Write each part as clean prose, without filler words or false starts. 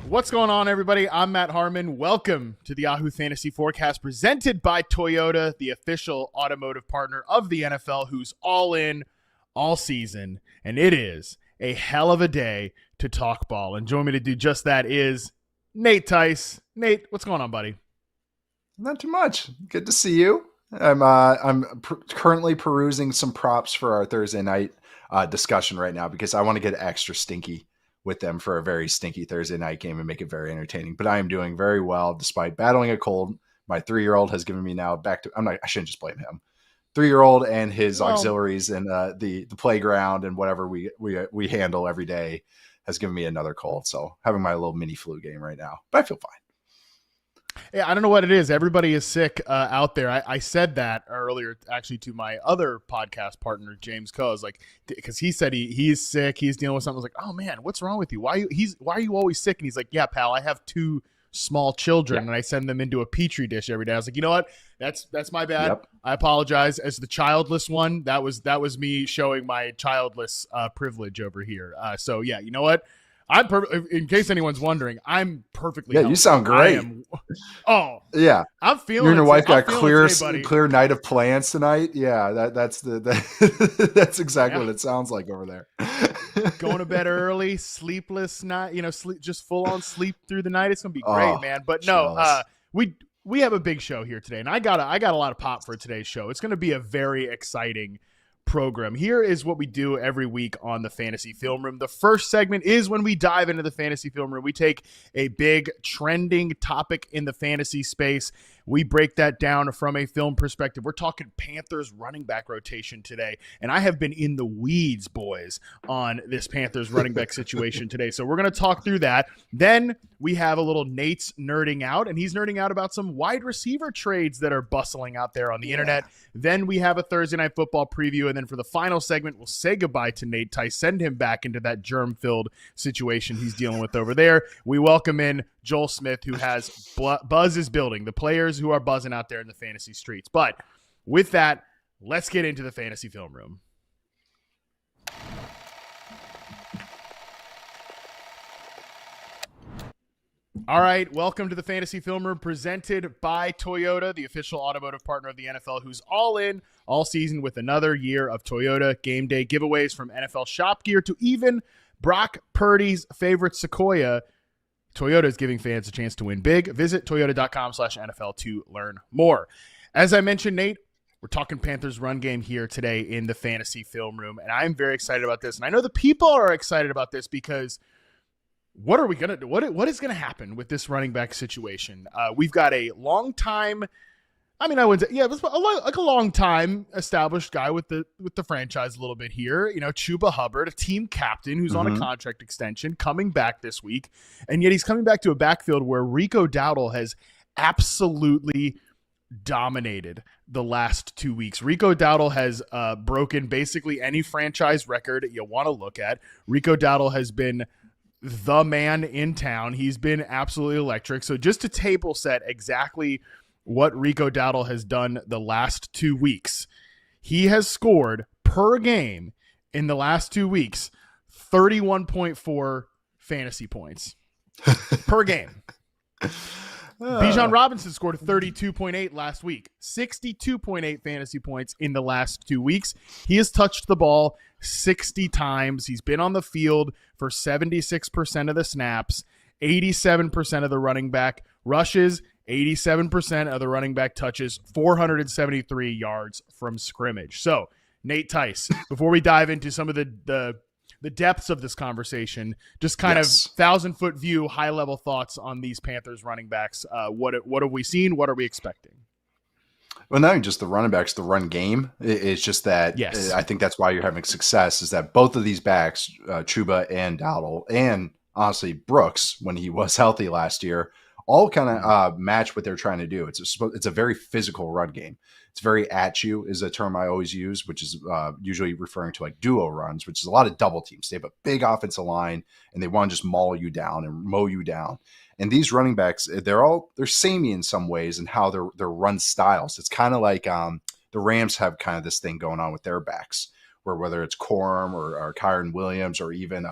What's going on, everybody? I'm Matt Harmon. Welcome to the Yahoo Fantasy Forecast presented by Toyota, the official automotive partner of the NFL, who's all in all season. And it is a hell of a day to talk ball. And join me to do just that is Nate Tice. Nate, what's going on, buddy? Not too much. Good to see you. I'm currently perusing some props for our Thursday night discussion right now because I want to get extra stinky with them for a very stinky Thursday night game and make it very entertaining. But I am doing very well despite battling a cold. My 3-year-old has given me now I shouldn't just blame him. 3-year-old and his auxiliaries and the playground and whatever we handle every day has given me another cold. So having my little mini flu game right now, but I feel fine. Yeah, I don't know what it is. Everybody is sick out there. I said that earlier, actually, to my other podcast partner, James Coe, because he said he's sick. He's dealing with something. I was like, oh man, what's wrong with you? Why are you always sick? And he's like, yeah, pal, I have 2 small children and I send them into a petri dish every day. I was like, you know what? That's my bad. Yep. I apologize. As the childless one, that was me showing my childless privilege over here. So yeah, you know what? In case anyone's wondering, I'm perfectly healthy. You sound great. Yeah. I'm feeling you and your wife got today, clear night of plans tonight. Yeah, that's that's exactly what it sounds like over there. Going to bed early, sleepless night, just full on sleep through the night. It's going to be great, man. But no, we have a big show here today, and I got a lot of pop for today's show. It's going to be a very exciting program. Here is what we do every week on the Fantasy Film Room. The first segment is when we dive into the Fantasy Film Room. We take a big trending topic in the fantasy space. We break that down from a film perspective. We're talking Panthers running back rotation today, and I have been in the weeds, boys, on this Panthers running back situation today. So we're going to talk through that. Then we have a little Nate's nerding out, and he's nerding out about some wide receiver trades that are bustling out there on the internet. Then we have a Thursday Night Football preview, and then for the final segment, we'll say goodbye to Nate Tice, send him back into that germ-filled situation he's dealing with over there. We welcome in Joel Smyth, who has buzz is building, the players who are buzzing out there in the fantasy streets. But with that, let's get into the Fantasy Film Room. All right, welcome to the Fantasy Film Room presented by Toyota, the official automotive partner of the NFL, who's all in all season with another year of Toyota game day giveaways, from NFL shop gear to even Brock Purdy's favorite Sequoia. Toyota is giving fans a chance to win big. Visit toyota.com/NFL to learn more. As I mentioned, Nate, we're talking Panthers run game here today in the Fantasy Film Room, and I'm very excited about this. And I know the people are excited about this because what are we going to do? What is going to happen with this running back situation? We've got a long time, I wouldn't say, a long time established guy with the franchise a little bit here. Chuba Hubbard, a team captain who's on a contract extension, coming back this week, and yet he's coming back to a backfield where Rico Dowdle has absolutely dominated the last 2 weeks. Rico Dowdle has broken basically any franchise record you want to look at. Rico Dowdle has been the man in town. He's been absolutely electric. So just to table set exactly what Rico Dowdle has done the last 2 weeks, he has scored per game in the last 2 weeks 31.4 fantasy points per game. Bijan Robinson scored 32.8 last week, 62.8 fantasy points in the last 2 weeks. He has touched the ball 60 times. He's been on the field for 76% of the snaps, 87% of the running back rushes, 87% of the running back touches, 473 yards from scrimmage. So, Nate Tice, before we dive into some of the depths of this conversation, just kind of 1,000-foot view, high-level thoughts on these Panthers running backs. What have we seen? What are we expecting? Well, not even just the running backs, the run game. It's just that I think that's why you're having success, is that both of these backs, Chuba and Dowdle, and honestly Brooks, when he was healthy last year, all kind of match what they're trying to do. It's a very physical run game. It's very at you is a term I always use, which is usually referring to like duo runs, which is a lot of double teams. They have a big offensive line and they want to just maul you down and mow you down. And these running backs, they're samey in some ways in how their run styles. It's kind of like the Rams have kind of this thing going on with their backs, where whether it's Corum or Kyron Williams or even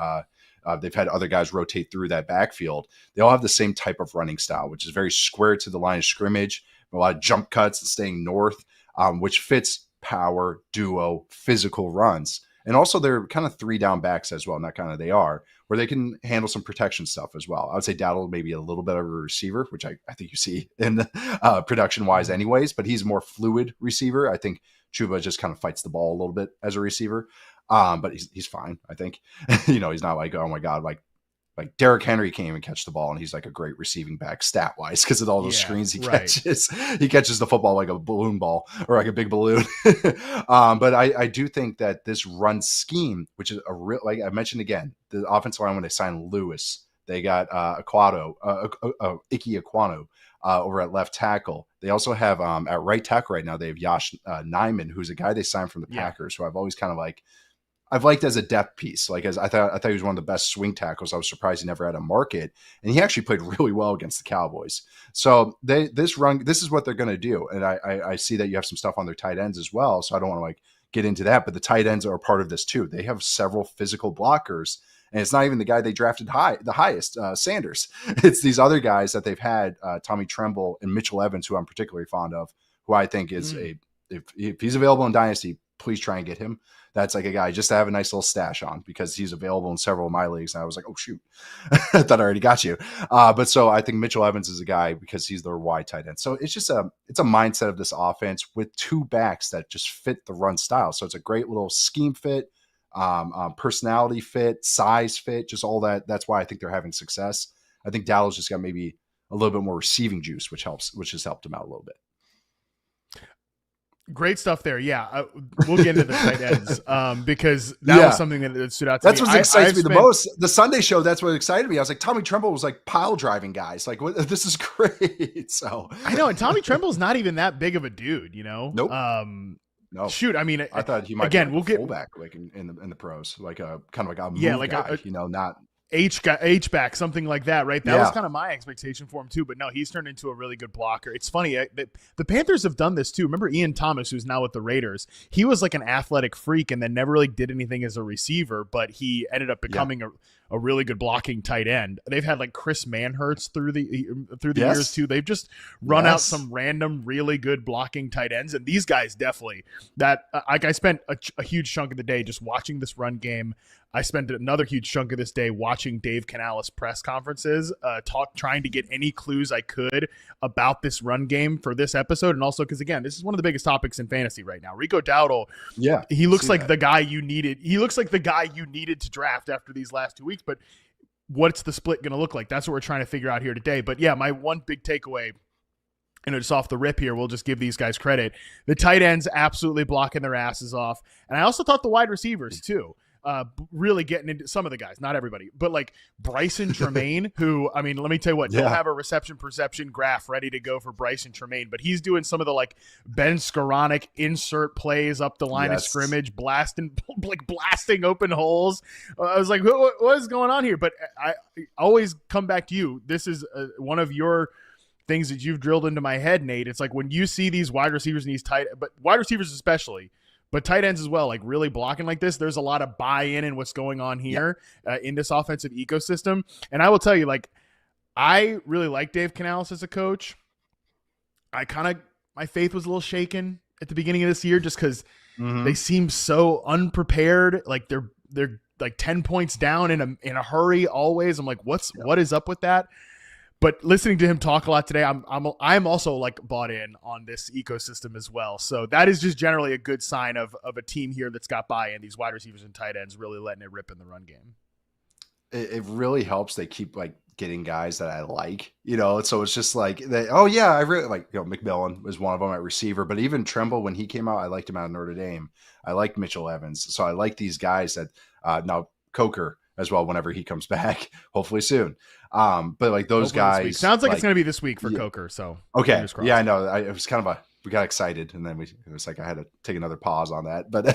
They've had other guys rotate through that backfield. They all have the same type of running style, which is very square to the line of scrimmage, a lot of jump cuts and staying north, which fits power, duo, physical runs. And also they're kind of 3-down backs as well. Not kind of, they are, where they can handle some protection stuff as well. I would say Dowdle maybe a little bit of a receiver, which I think you see in the production wise anyways, but he's a more fluid receiver. I think Chuba just kind of fights the ball a little bit as a receiver. But he's fine, I think. He's not like, oh my God, like Derrick Henry came and catch the ball and he's like a great receiving back stat wise because of all those screens he catches. He catches the football like a balloon ball or like a big balloon. But I do think that this run scheme, which is a real, like I mentioned again, the offensive line when they signed Lewis, they got Ike Ekwonu over at left tackle. They also have at right tackle right now, they have Josh Nijman, who's a guy they signed from the Packers, who I've always kind of like, I've liked as a depth piece. Like I thought he was one of the best swing tackles. I was surprised he never had a market, and he actually played really well against the Cowboys. So this is what they're going to do. And I see that you have some stuff on their tight ends as well. So I don't want to like get into that, but the tight ends are a part of this too. They have several physical blockers, and it's not even the guy they drafted the highest, Sanders. It's these other guys that they've had, Tommy Tremble and Mitchell Evans, who I'm particularly fond of, who I think is if he's available in Dynasty, please try and get him. That's like a guy just to have a nice little stash on because he's available in several of my leagues. And I was like, oh, shoot, I thought I already got you. But so I think Mitchell Evans is a guy because he's their wide tight end. So it's just it's a mindset of this offense with two backs that just fit the run style. So it's a great little scheme fit, personality fit, size fit, just all that. That's why I think they're having success. I think Dowdle's just got maybe a little bit more receiving juice, which has helped him out a little bit. Great stuff there. Yeah, we'll get into the tight ends because that was something that stood out to me. That's what excites me the most. The Sunday show, that's what excited me. I was like, Tommy Tremble was like pile driving guys. Like, what, this is great. So I know, and Tommy Tremble's not even that big of a dude, you know? Nope. No. Shoot, I mean, I thought he might be like a fullback, like in the pros, like a kind of like a move guy, not H-back, something like that, right? That was kind of my expectation for him too, but no, he's turned into a really good blocker. It's funny that the Panthers have done this too. Remember Ian Thomas, who's now with the Raiders? He was like an athletic freak and then never really did anything as a receiver, but he ended up becoming a really good blocking tight end. They've had like Chris Manhertz through the years too. They've just run out some random really good blocking tight ends, and these guys definitely I spent a huge chunk of the day just watching this run game. I spent another huge chunk of this day watching Dave Canales press conferences, trying to get any clues I could about this run game for this episode. And also because, again, this is one of the biggest topics in fantasy right now. Rico Dowdle, he looks like the guy you needed. He looks like the guy you needed to draft after these last 2 weeks. But what's the split going to look like? That's what we're trying to figure out here today. But, yeah, my one big takeaway, and it's off the rip here, we'll just give these guys credit. The tight ends absolutely blocking their asses off. And I also thought the wide receivers, too. Really getting into some of the guys, not everybody, but like Bryson Tremaine, who, I mean, let me tell you what, don't have a reception perception graph ready to go for Bryson Tremaine, but he's doing some of the like Ben Skoranek insert plays up the line of scrimmage, blasting open holes. I was like, what is going on here? But I always come back to you. This is one of your things that you've drilled into my head, Nate. It's like when you see these wide receivers and these but wide receivers especially, but tight ends as well, like really blocking like this, there's a lot of buy-in in what's going on here in this offensive ecosystem. And I will tell you, like, I really like Dave Canales as a coach. My faith was a little shaken at the beginning of this year just because they seem so unprepared. Like they're like 10 points down in a hurry always. I'm like, what is up with that? But listening to him talk a lot today, I'm also like bought in on this ecosystem as well. So that is just generally a good sign of a team here that's got buy-in. These wide receivers and tight ends really letting it rip in the run game. It really helps. They keep like getting guys that I like, so it's just like I really like, McMillan was one of them at receiver, but even Tremble, when he came out, I liked him out of Notre Dame. I like Mitchell Evans. So I like these guys that now Coker as well, whenever he comes back, hopefully soon. But like those guys, sounds like it's going to be this week for Coker. So okay. Yeah, I know. It was kind of we got excited and then it was like, I had to take another pause on that, but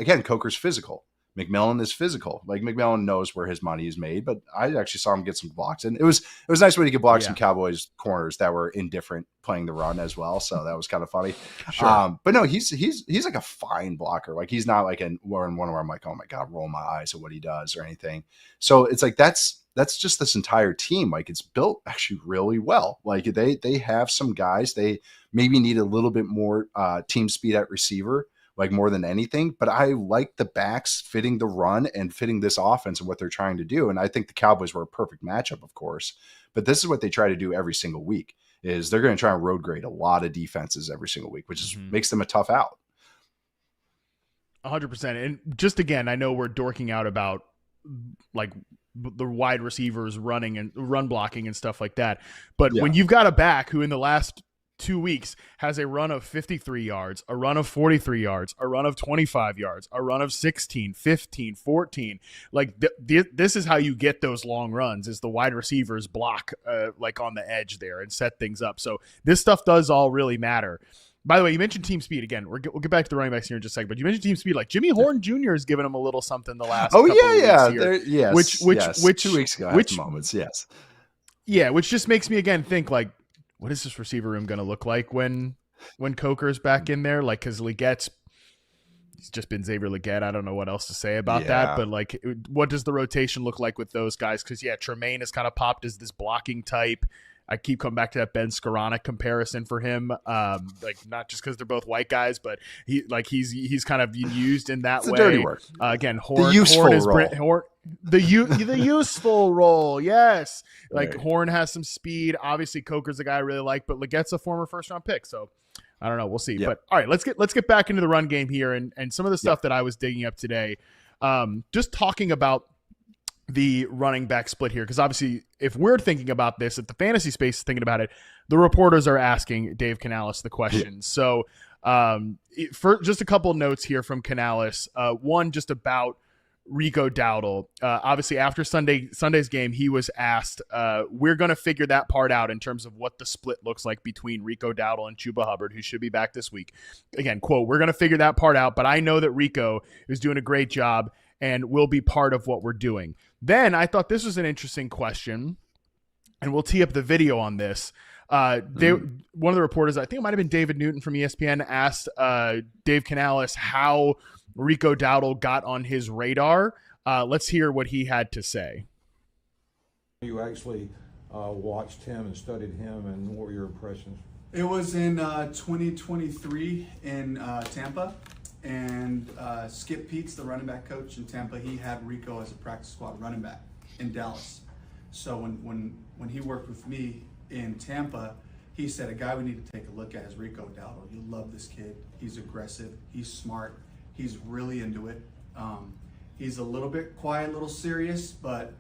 again, Coker's physical, McMillan is physical. Like McMillan knows where his money is made, but I actually saw him get some blocks, and it was nice when he could block some Cowboys corners that were indifferent playing the run as well. So that was kind of funny. Sure. But no, he's like a fine blocker. Like he's not like one where I'm like, oh my God, roll my eyes at what he does or anything. So it's like, that's just this entire team. Like it's built actually really well. Like they have some guys, they maybe need a little bit more team speed at receiver, like more than anything, but I like the backs fitting the run and fitting this offense and what they're trying to do. And I think the Cowboys were a perfect matchup, of course, but this is what they try to do every single week is they're going to try and road grade a lot of defenses every single week, which is makes them a tough out. 100%. And just again, I know we're dorking out about like the wide receivers running and run blocking and stuff like that. But when you've got a back who in the last 2 weeks has a run of 53 yards, a run of 43 yards, a run of 25 yards, a run of 16, 15, 14. Like this is how you get those long runs is the wide receivers block like on the edge there and set things up. So this stuff does all really matter. By the way, you mentioned team speed again. We'll get back to the running backs here in just a second, but you mentioned team speed. Like Jimmy Horn Jr. has given him a little something the last couple of weeks here. Yes, which 2 weeks ago at moments, yes. Yeah, which just makes me again think like, what is this receiver room going to look like when Coker's back in there? Like, because he's just been Xavier Legette. I don't know what else to say about that, but like, what does the rotation look like with those guys? Because Tremaine has kind of popped as this blocking type. I keep coming back to that Ben Skoranek comparison for him. Like not just because they're both white guys, but he's kind of used in that way. Dirty work. Again, the useful role. Yes. Like Horn has some speed. Obviously Coker's a guy I really like, but Legette's a former first round pick. So I don't know. We'll see. Yep. But all right, let's get back into the run game here and some of the stuff that I was digging up today. Just talking about the running back split here, because obviously if we're thinking about this, if the fantasy space is thinking about it, the reporters are asking Dave Canales the question. So for just a couple notes here from Canales, one just about Rico Dowdle. Obviously after Sunday's game, he was asked, we're going to figure that part out in terms of what the split looks like between Rico Dowdle and Chuba Hubbard, who should be back this week. Again, quote, we're going to figure that part out, but I know that Rico is doing a great job and will be part of what we're doing. Then I thought this was an interesting question, and we'll tee up the video on this. One of the reporters, I think it might have been David Newton from ESPN, asked Dave Canales how Rico Dowdle got on his radar. Let's hear what he had to say. You actually watched him and studied him, and what were your impressions? It was in 2023 in Tampa. And Skip Peets, the running back coach in Tampa, he had Rico as a practice squad running back in Dallas. So when he worked with me in Tampa, he said a guy we need to take a look at is Rico Dowdle. You love this kid. He's aggressive. He's smart. He's really into it. He's a little bit quiet, a little serious, but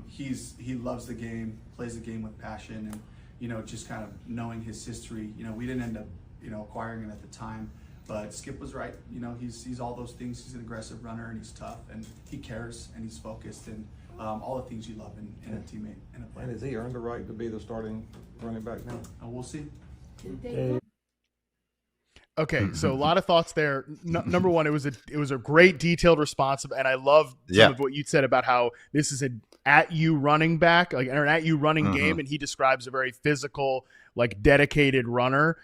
he loves the game, plays the game with passion, and just kind of knowing his history. We didn't end up acquiring him at the time. But Skip was right. He's all those things. He's an aggressive runner, and he's tough, and he cares, and he's focused, and all the things you love in a teammate and a player. And has he earned the right to be the starting running back now? We'll see. Okay, so a lot of thoughts there. Number one, it was a great detailed response, and I love some of what you said about how this is an at-you running back, like an at-you running game, and he describes a very physical, like dedicated runner.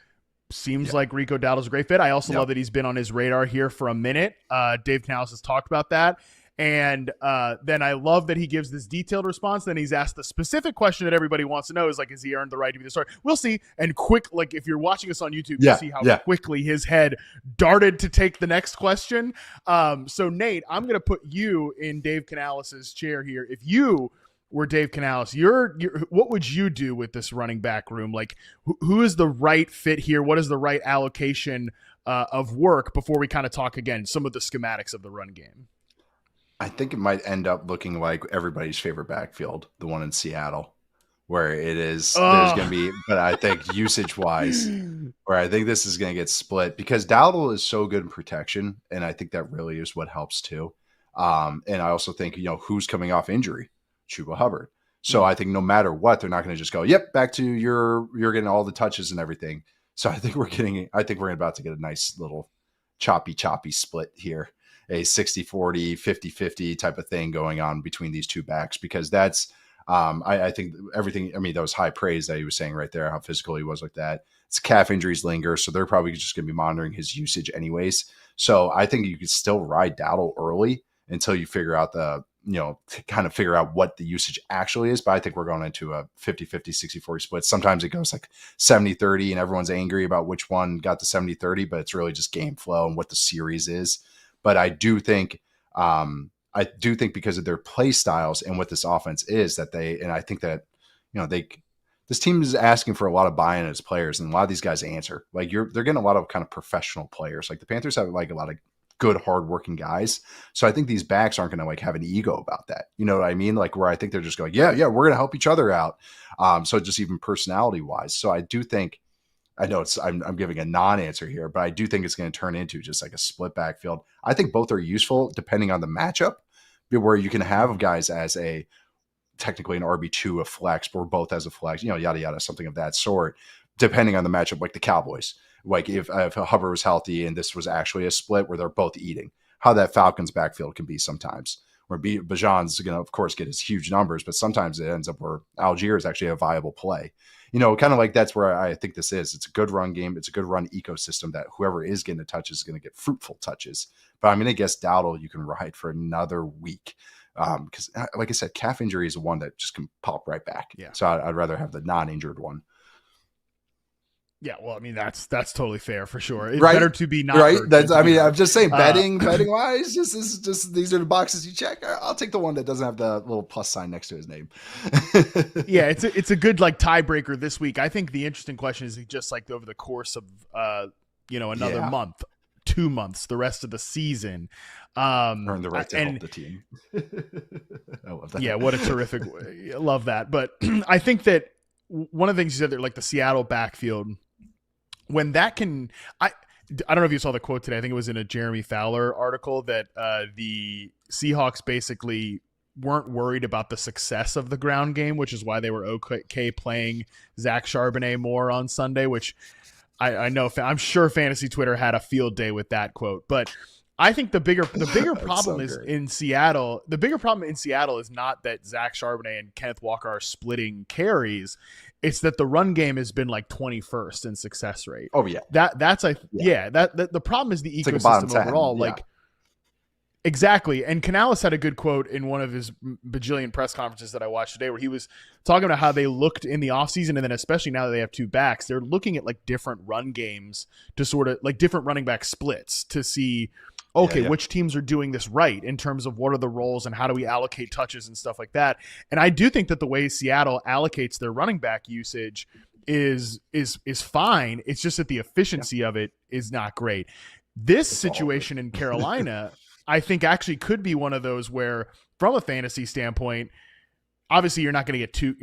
Seems like Rico Dowdle's a great fit. I also love that he's been on his radar here for a minute. Dave Canales has talked about that. And then I love that he gives this detailed response. Then he's asked the specific question that everybody wants to know is like, has he earned the right to be the starter? We'll see. And quick, like if you're watching us on YouTube, you'll see how quickly his head darted to take the next question. So Nate, I'm going to put you in Dave Canales' chair here. If you were Dave Canales, what would you do with this running back room? Like, who is the right fit here? What is the right allocation of work before we kind of talk again some of the schematics of the run game? I think it might end up looking like everybody's favorite backfield, the one in Seattle, where it is there's going to be, but I think usage wise, where I think this is going to get split because Dowdle is so good in protection, and I think that really is what helps too. And I also think who's coming off injury. Chuba Hubbard. So I think no matter what, they're not going to just go, yep, back to you're getting all the touches and everything. So I think we're about to get a nice little choppy split here, a 60-40, 50-50 type of thing going on between these two backs, because that's I think everything, I mean, that was high praise that he was saying right there, how physical he was like that. It's calf injuries linger, so they're probably just going to be monitoring his usage anyways. So I think you could still ride Dowdle early until you figure out kind of figure out what the usage actually is. But I think we're going into a 50-50, 60-40 split. Sometimes it goes like 70-30 and everyone's angry about which one got the 70-30, but it's really just game flow and what the series is. But I do think because of their play styles and what this offense is I think that, this team is asking for a lot of buy-in as players, and a lot of these guys answer. Like they're getting a lot of kind of professional players. Like the Panthers have like a lot of good, hardworking guys. So I think these backs aren't going to like have an ego about that. You know what I mean? Like where I think they're just going, yeah, we're going to help each other out. So just even personality wise. So I do think, I know I'm giving a non-answer here, but I do think it's going to turn into just like a split backfield. I think both are useful depending on the matchup, where you can have guys as technically an RB2, a flex, or both as a flex, yada, yada, something of that sort, depending on the matchup, like the Cowboys. Like if Hubbard was healthy and this was actually a split where they're both eating, how that Falcons backfield can be sometimes. Where Bijan's going to, of course, get his huge numbers, but sometimes it ends up where Algier is actually a viable play. Kind of like that's where I think this is. It's a good run game. It's a good run ecosystem that whoever is getting the touches is going to get fruitful touches. But I'm going to guess Dowdle you can ride for another week. Because like I said, calf injury is one that just can pop right back. Yeah. So I'd rather have the non-injured one. Yeah, well, I mean that's totally fair for sure. It's right? better to be not right. hurt That's than I to be mean, hurt. I'm just saying betting wise, just these are the boxes you check. I'll take the one that doesn't have the little plus sign next to his name. Yeah, it's a good like tiebreaker this week. I think the interesting question is just like over the course of another month, 2 months, the rest of the season. Earn the right to help the team. I love that. Yeah, what a terrific I love that. But I think that one of the things you said there, like the Seattle backfield, when that can I don't know if you saw the quote today. I think it was in a Jeremy Fowler article that the Seahawks basically weren't worried about the success of the ground game, which is why they were okay playing Zach Charbonnet more on Sunday, which I know I'm sure fantasy Twitter had a field day with that quote. But I think the bigger problem is in Seattle. The bigger problem in Seattle is not that Zach Charbonnet and Kenneth Walker are splitting carries. It's that the run game has been like 21st in success rate. Oh yeah, that the problem is the ecosystem like overall. Like exactly. And Canales had a good quote in one of his bajillion press conferences that I watched today, where he was talking about how they looked in the offseason, and then especially now that they have two backs, they're looking at like different run games to sort of like different running back splits to see. Okay, which teams are doing this right in terms of what are the roles and how do we allocate touches and stuff like that. And I do think that the way Seattle allocates their running back usage is fine. It's just that the efficiency of it is not great. This situation in Carolina, I think actually could be one of those where, from a fantasy standpoint, obviously you're probably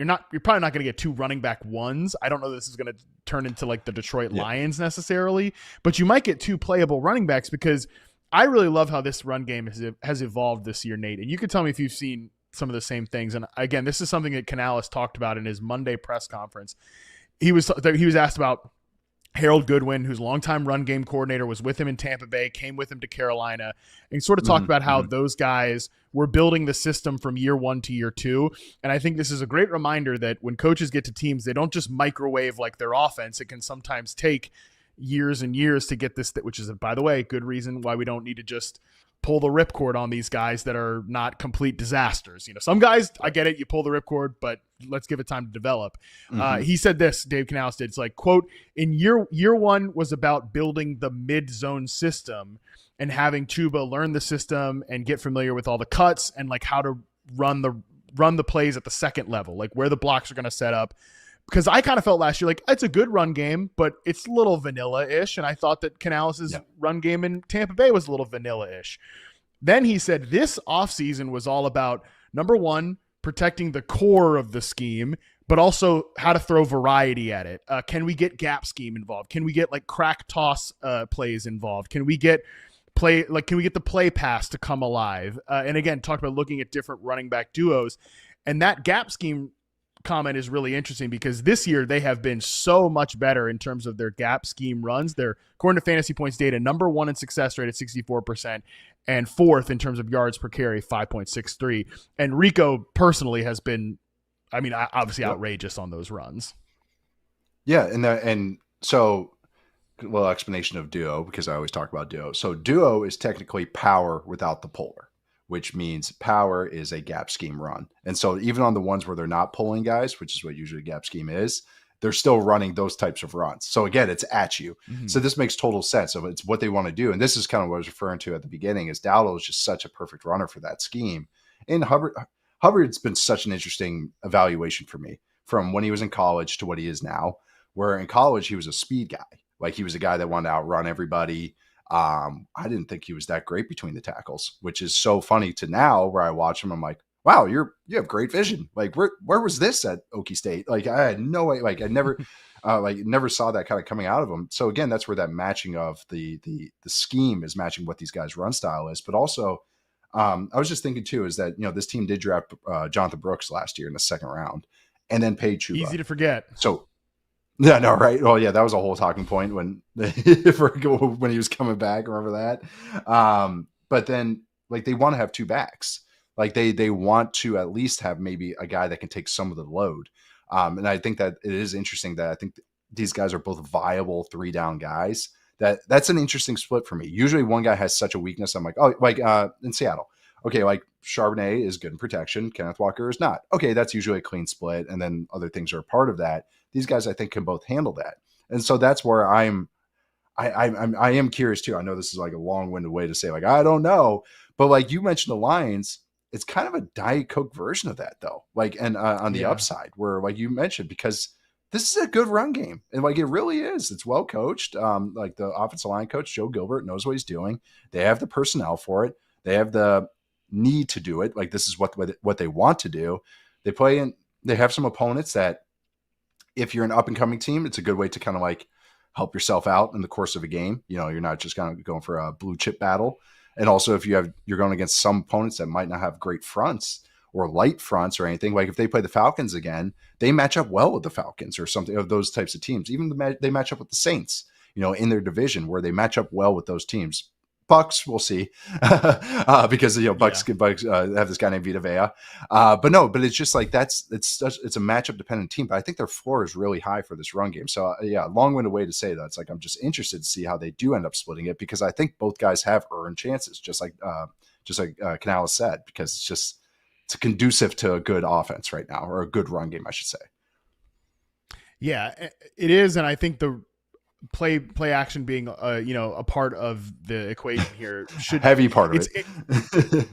not going to get two running back ones. I don't know that this is going to turn into like the Detroit Lions necessarily, but you might get two playable running backs, because I really love how this run game has evolved this year, Nate. And you can tell me if you've seen some of the same things. And again, this is something that Canales talked about in his Monday press conference. He was asked about Harold Goodwin, whose longtime run game coordinator was with him in Tampa Bay, came with him to Carolina, and sort of talked about how those guys were building the system from year one to year two. And I think this is a great reminder that when coaches get to teams, they don't just microwave like their offense. It can sometimes take years and years to get this, which is, by the way, good reason why we don't need to just pull the ripcord on these guys that are not complete disasters. Some guys, I get it, you pull the ripcord, but let's give it time to develop. He said this, Dave Canales did, it's like, quote, in year one was about building the mid-zone system and having Chuba learn the system and get familiar with all the cuts and like how to run the plays at the second level, like where the blocks are going to set up. Because I kind of felt last year like it's a good run game, but it's a little vanilla-ish. And I thought that Canales' run game in Tampa Bay was a little vanilla-ish. Then he said this offseason was all about, number one, protecting the core of the scheme, but also how to throw variety at it. Can we get gap scheme involved? Can we get like crack toss plays involved? Can we get the play pass to come alive? And again, talked about looking at different running back duos. And that gap scheme comment is really interesting because this year they have been so much better in terms of their gap scheme runs. They're, according to Fantasy Points data, number 1 in success rate at 64% and 4th in terms of yards per carry, 5.63. And Rico personally has been, I mean, obviously outrageous on those runs. Yeah. And so a little explanation of duo, because I always talk about duo. So duo is technically power without the polar, which means power is a gap scheme run. And so even on the ones where they're not pulling guys, which is what usually a gap scheme is, they're still running those types of runs. So again, it's at you. Mm-hmm. So this makes total sense. So it's what they want to do. And this is kind of what I was referring to at the beginning, is Dowdle is just such a perfect runner for that scheme. And Hubbard's been such an interesting evaluation for me from when he was in college to what he is now, where in college, he was a speed guy. Like he was a guy that wanted to outrun everybody. I didn't think he was that great between the tackles, which is so funny to now where I watch him. I'm like, wow, you have great vision. Like where was this at Okie State? Like I had no way, like I never, never saw that kind of coming out of him. So again, that's where that matching of the scheme is matching what these guys' run style is. But also I was just thinking too, is that, this team did draft Jonathan Brooks last year in the 2nd round and then paid Chuba. Easy to forget. So yeah, no, right. Well, yeah, that was a whole talking point when he was coming back. Remember that? But then, like, they want to have 2 backs. Like, they want to at least have maybe a guy that can take some of the load. And I think that it is interesting that I think these guys are both viable 3-down guys. That's an interesting split for me. Usually, one guy has such a weakness. I'm like, oh, like in Seattle. Okay, like Charbonnet is good in protection. Kenneth Walker is not. Okay, that's usually a clean split. And then other things are a part of that. These guys, I think, can both handle that. And so that's where I am curious too. I know this is like a long-winded way to say, like, I don't know, but like you mentioned the Lions, it's kind of a Diet Coke version of that though. Like, and on the upside where, like you mentioned, because this is a good run game and like, it really is, it's well coached. Like the offensive line coach, Joe Gilbert, knows what he's doing. They have the personnel for it. They have the need to do it. Like this is what they want to do. They have some opponents that, if you're an up and coming team, it's a good way to kind of like help yourself out in the course of a game. You're not just kind of going for a blue chip battle. And also if you're going against some opponents that might not have great fronts or light fronts or anything, like if they play the Falcons again, they match up well with the Falcons or something of those types of teams. Even they match up with the Saints, in their division where they match up well with those teams. Bucks, we'll see, because Bucks have this guy named Vita Vea, but it's just like it's a matchup dependent team. But I think their floor is really high for this run game. So long-winded way to say that. It's like I'm just interested to see how they do end up splitting it, because I think both guys have earned chances, just like Canales said, because it's conducive to a good offense right now, or a good run game, I should say. Yeah, it is, and I think the play action being a part of the equation here should heavy part of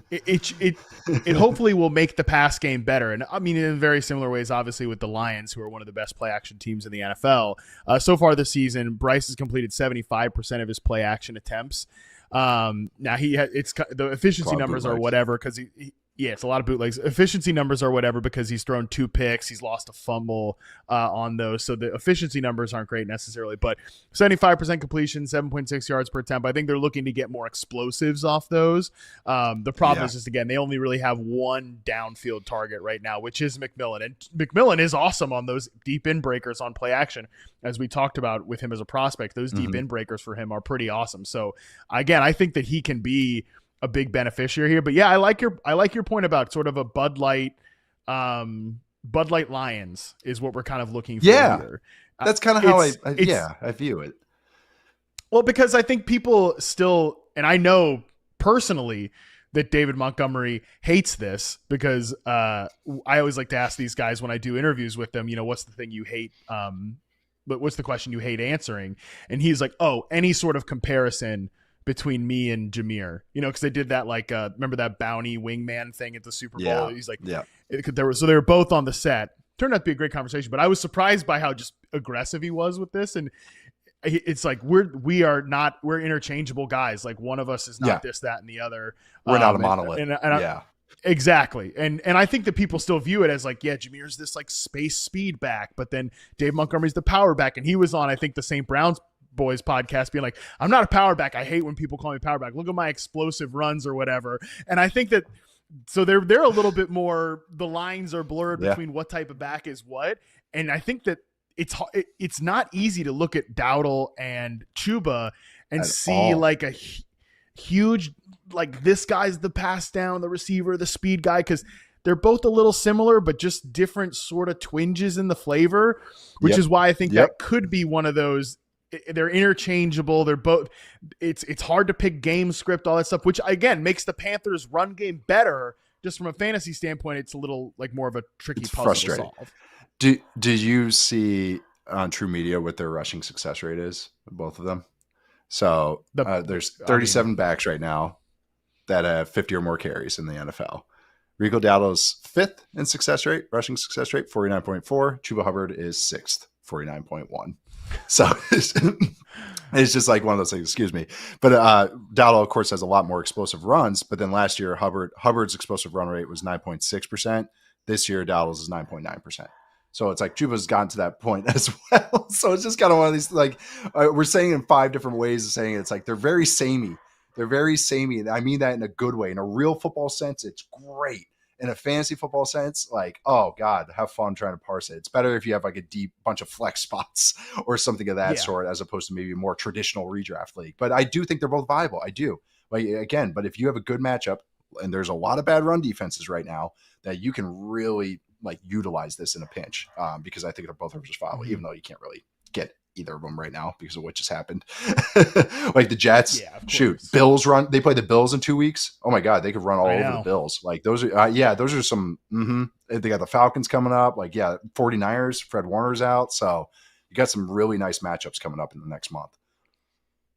it hopefully will make the pass game better. And I mean, in very similar ways, obviously with the Lions, who are one of the best play action teams in the NFL so far this season. Bryce has completed 75% of his play action attempts. Now the efficiency numbers are whatever, because it's a lot of bootlegs. Efficiency numbers are whatever because he's thrown 2 picks. He's lost a fumble on those. So the efficiency numbers aren't great necessarily, but 75% completion, 7.6 yards per attempt. I think they're looking to get more explosives off those. The problem is just, again, they only really have one downfield target right now, which is McMillan. And McMillan is awesome on those deep in breakers on play action. As we talked about with him as a prospect, those deep in breakers for him are pretty awesome. So again, I think that he can be a big beneficiary here. But yeah, I like your point about sort of a Bud Light Lions is what we're kind of looking for here. That's kind of how I view it. Well, because I think people still, and I know personally that David Montgomery hates this, because I always like to ask these guys when I do interviews with them, what's the thing you hate? But what's the question you hate answering? And he's like, any sort of comparison between me and Jameer, because they did that, like, remember that bounty wingman thing at the Super Bowl? Yeah. He's like, so they were both on the set. Turned out to be a great conversation, but I was surprised by how just aggressive he was with this. And it's like, we're interchangeable guys. Like, one of us is not this, that, and the other. We're not a monolith. Exactly. And I think that people still view it as like, Jameer's this like space speed back, but then Dave Montgomery's the power back. And he was on, I think, the St. Browns Boys podcast being like, I'm not a power back. I hate when people call me power back. Look at my explosive runs or whatever. And I think that So they're a little bit more, the lines are blurred between what type of back is what. And I think that it's not easy to look at Dowdle and Chuba and see like a huge, like this guy's the pass down, the receiver, the speed guy, because they're both a little similar, but just different sort of twinges in the flavor, which is why I think that could be one of those. They're interchangeable. They're both. It's hard to pick game script, all that stuff, which again makes the Panthers' run game better. Just from a fantasy standpoint, it's a little like more of a tricky puzzle to solve. Do you see on True Media what their rushing success rate is? Both of them. So there's 37 backs right now that have 50 or more carries in the NFL. Rico Dowdle's 5th in success rate, rushing success rate, 49.4. Chuba Hubbard is 6th, 49.1. So it's just like one of those things, excuse me. But Dowdle, of course, has a lot more explosive runs. But then last year, Hubbard's explosive run rate was 9.6%. This year, Dowdle's is 9.9%. So it's like Chuba's gotten to that point as well. So it's just kind of one of these, like, we're saying in 5 different ways of saying it. It's like they're very samey. They're very samey. And I mean that in a good way. In a real football sense, it's great. In a fantasy football sense, like, oh God, have fun trying to parse it. It's better if you have like a deep bunch of flex spots or something of that sort, as opposed to maybe a more traditional redraft league. But I do think they're both viable. I do. Like, again, but if you have a good matchup, and there's a lot of bad run defenses right now, that you can really like utilize this in a pinch, because I think they're both just viable, even though you can't really get either of them right now because of what just happened. Like the Jets, Bills they play the Bills in 2 weeks. Oh my God, they could run all over the Bills. Like those are those are some they got the Falcons coming up, like 49ers, Fred Warner's out, so you got some really nice matchups coming up in the next month,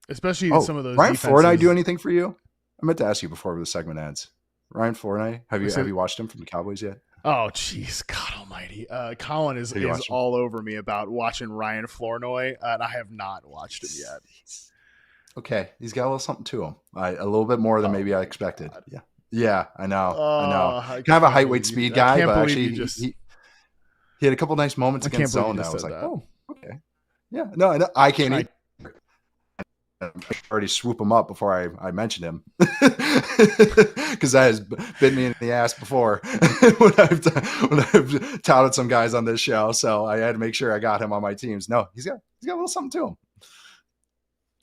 especially some of those. Ryan Flournoy do anything for you? I meant to ask you before the segment ends. Ryan Flournoy, have you watched him from the Cowboys yet? Oh, jeez, God almighty. Colin is all over me about watching Ryan Flournoy, and I have not watched him yet. Okay, he's got a little something to him. A little bit more than maybe I expected. God. Yeah, I know. Kind of a height, weight, speed guy, but actually he had a couple nice moments against zone that I was like, oh, okay. Yeah, no, I can't either. I already swoop him up before I mentioned him, because that has bit me in the ass before when I've touted some guys on this show. So I had to make sure I got him on my teams. No, he's got a little something to him.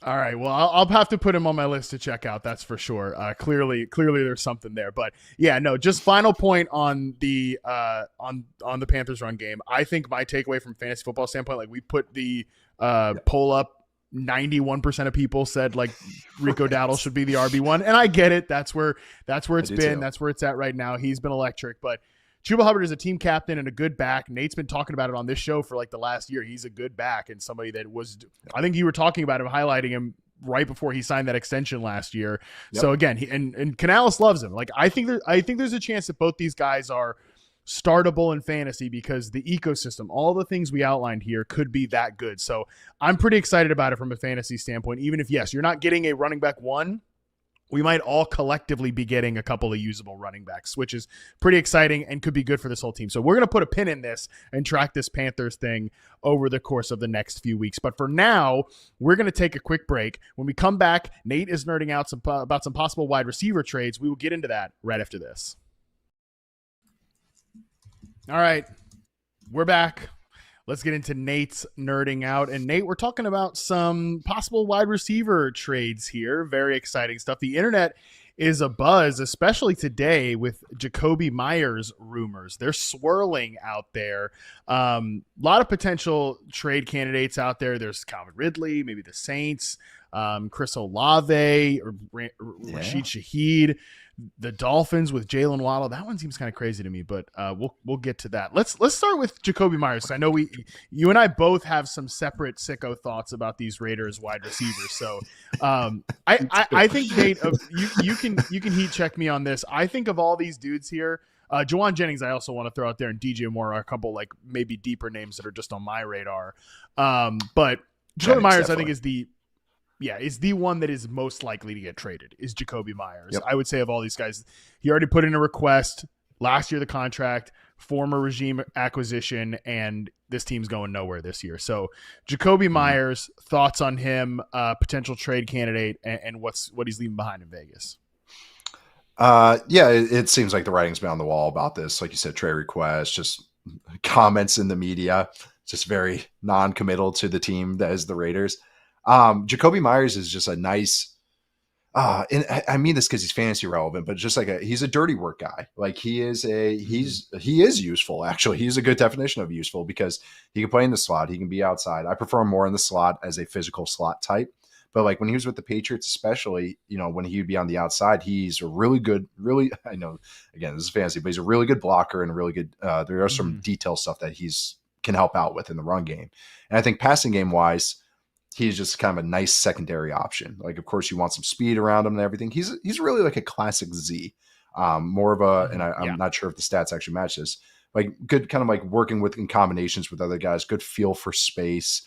All right. Well, I'll have to put him on my list to check out. That's for sure. Clearly there's something there, but yeah, no, just final point on the on the Panthers run game. I think my takeaway from fantasy football standpoint, like we put the poll up, 91% of people said like Rico Dowdle should be the RB1, and I get it. That's where it's been. Too. That's where it's at right now. He's been electric, but Chuba Hubbard is a team captain and a good back. Nate's been talking about it on this show for like the last year. He's a good back and somebody that was, I think you were talking about him, highlighting him right before he signed that extension last year. Yep. So again, and Canales loves him. Like I think there's a chance that both these guys are startable in fantasy because the ecosystem, all the things we outlined here could be that good. So I'm pretty excited about it from a fantasy standpoint, even if, yes, you're not getting a running back one, we might all collectively be getting a couple of usable running backs, which is pretty exciting and could be good for this whole team. So we're going to put a pin in this and track this Panthers thing over the course of the next few weeks. But for now, we're going to take a quick break. When we come back, Nate is nerding out about some possible wide receiver trades. We will get into that right after this. All right, we're back. Let's get into Nate's nerding out. And Nate, we're talking about some possible wide receiver trades here. Very exciting stuff. The internet is abuzz, especially today with Jacoby Myers rumors. They're swirling out there. A lot of potential trade candidates out there. There's Calvin Ridley, maybe the Saints, Chris Olave, or Rashid Shaheed. The Dolphins with Jalen Waddle. That one seems kind of crazy to me, but we'll get to that. Let's start with Jacoby Myers. I know you and I both have some separate sicko thoughts about these Raiders wide receivers. So I think Nate, you can heat check me on this. I think of all these dudes here, Juwan Jennings I also want to throw out there, and DJ Moore are a couple like maybe deeper names that are just on my radar. But Jacoby Myers definitely. I think is the one that is most likely to get traded is Jacoby Myers. Yep. I would say of all these guys, he already put in a request last year, the contract, former regime acquisition, and this team's going nowhere this year. So Jacoby Myers, thoughts on him, potential trade candidate, and what he's leaving behind in Vegas. Yeah, it seems like the writing's been on the wall about this. Like you said, trade requests, just comments in the media, just very non-committal to the team that is the Raiders. Jacoby Myers is just a nice, and I mean this because he's fantasy relevant, but just like he's a dirty work guy. Like he is useful. Actually, he's a good definition of useful because he can play in the slot. He can be outside. I prefer him more in the slot as a physical slot type. But like when he was with the Patriots, especially, when he would be on the outside, he's a really good, I know, again, this is fancy, but he's a really good blocker and a really good, there are some detail stuff that can help out with in the run game. And I think passing game wise, he's just kind of a nice secondary option. Like, of course, you want some speed around him and everything. He's really like a classic Z, more of a, and I'm not sure if the stats actually match this, like good kind of like working in combinations with other guys, good feel for space.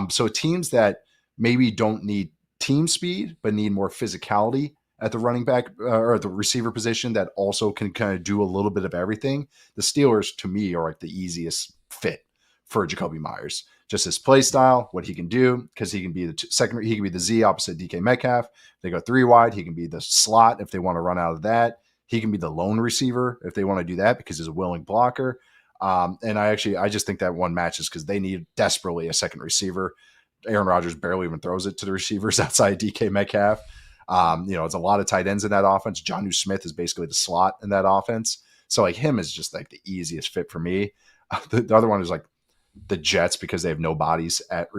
So teams that maybe don't need team speed, but need more physicality at the running back or at the receiver position that also can kind of do a little bit of everything. The Steelers, to me, are like the easiest fit for Jacoby Myers. Just his play style, what he can do, because he can be he can be the Z opposite DK Metcalf. If they go 3 wide, he can be the slot if they want to run out of that. He can be the lone receiver if they want to do that because he's a willing blocker. And I just think that one matches because they need desperately a second receiver. Aaron Rodgers barely even throws it to the receivers outside DK Metcalf. It's a lot of tight ends in that offense. Jonnu Smith is basically the slot in that offense. So like him is just like the easiest fit for me. The other one is like the Jets because they have no bodies bodies,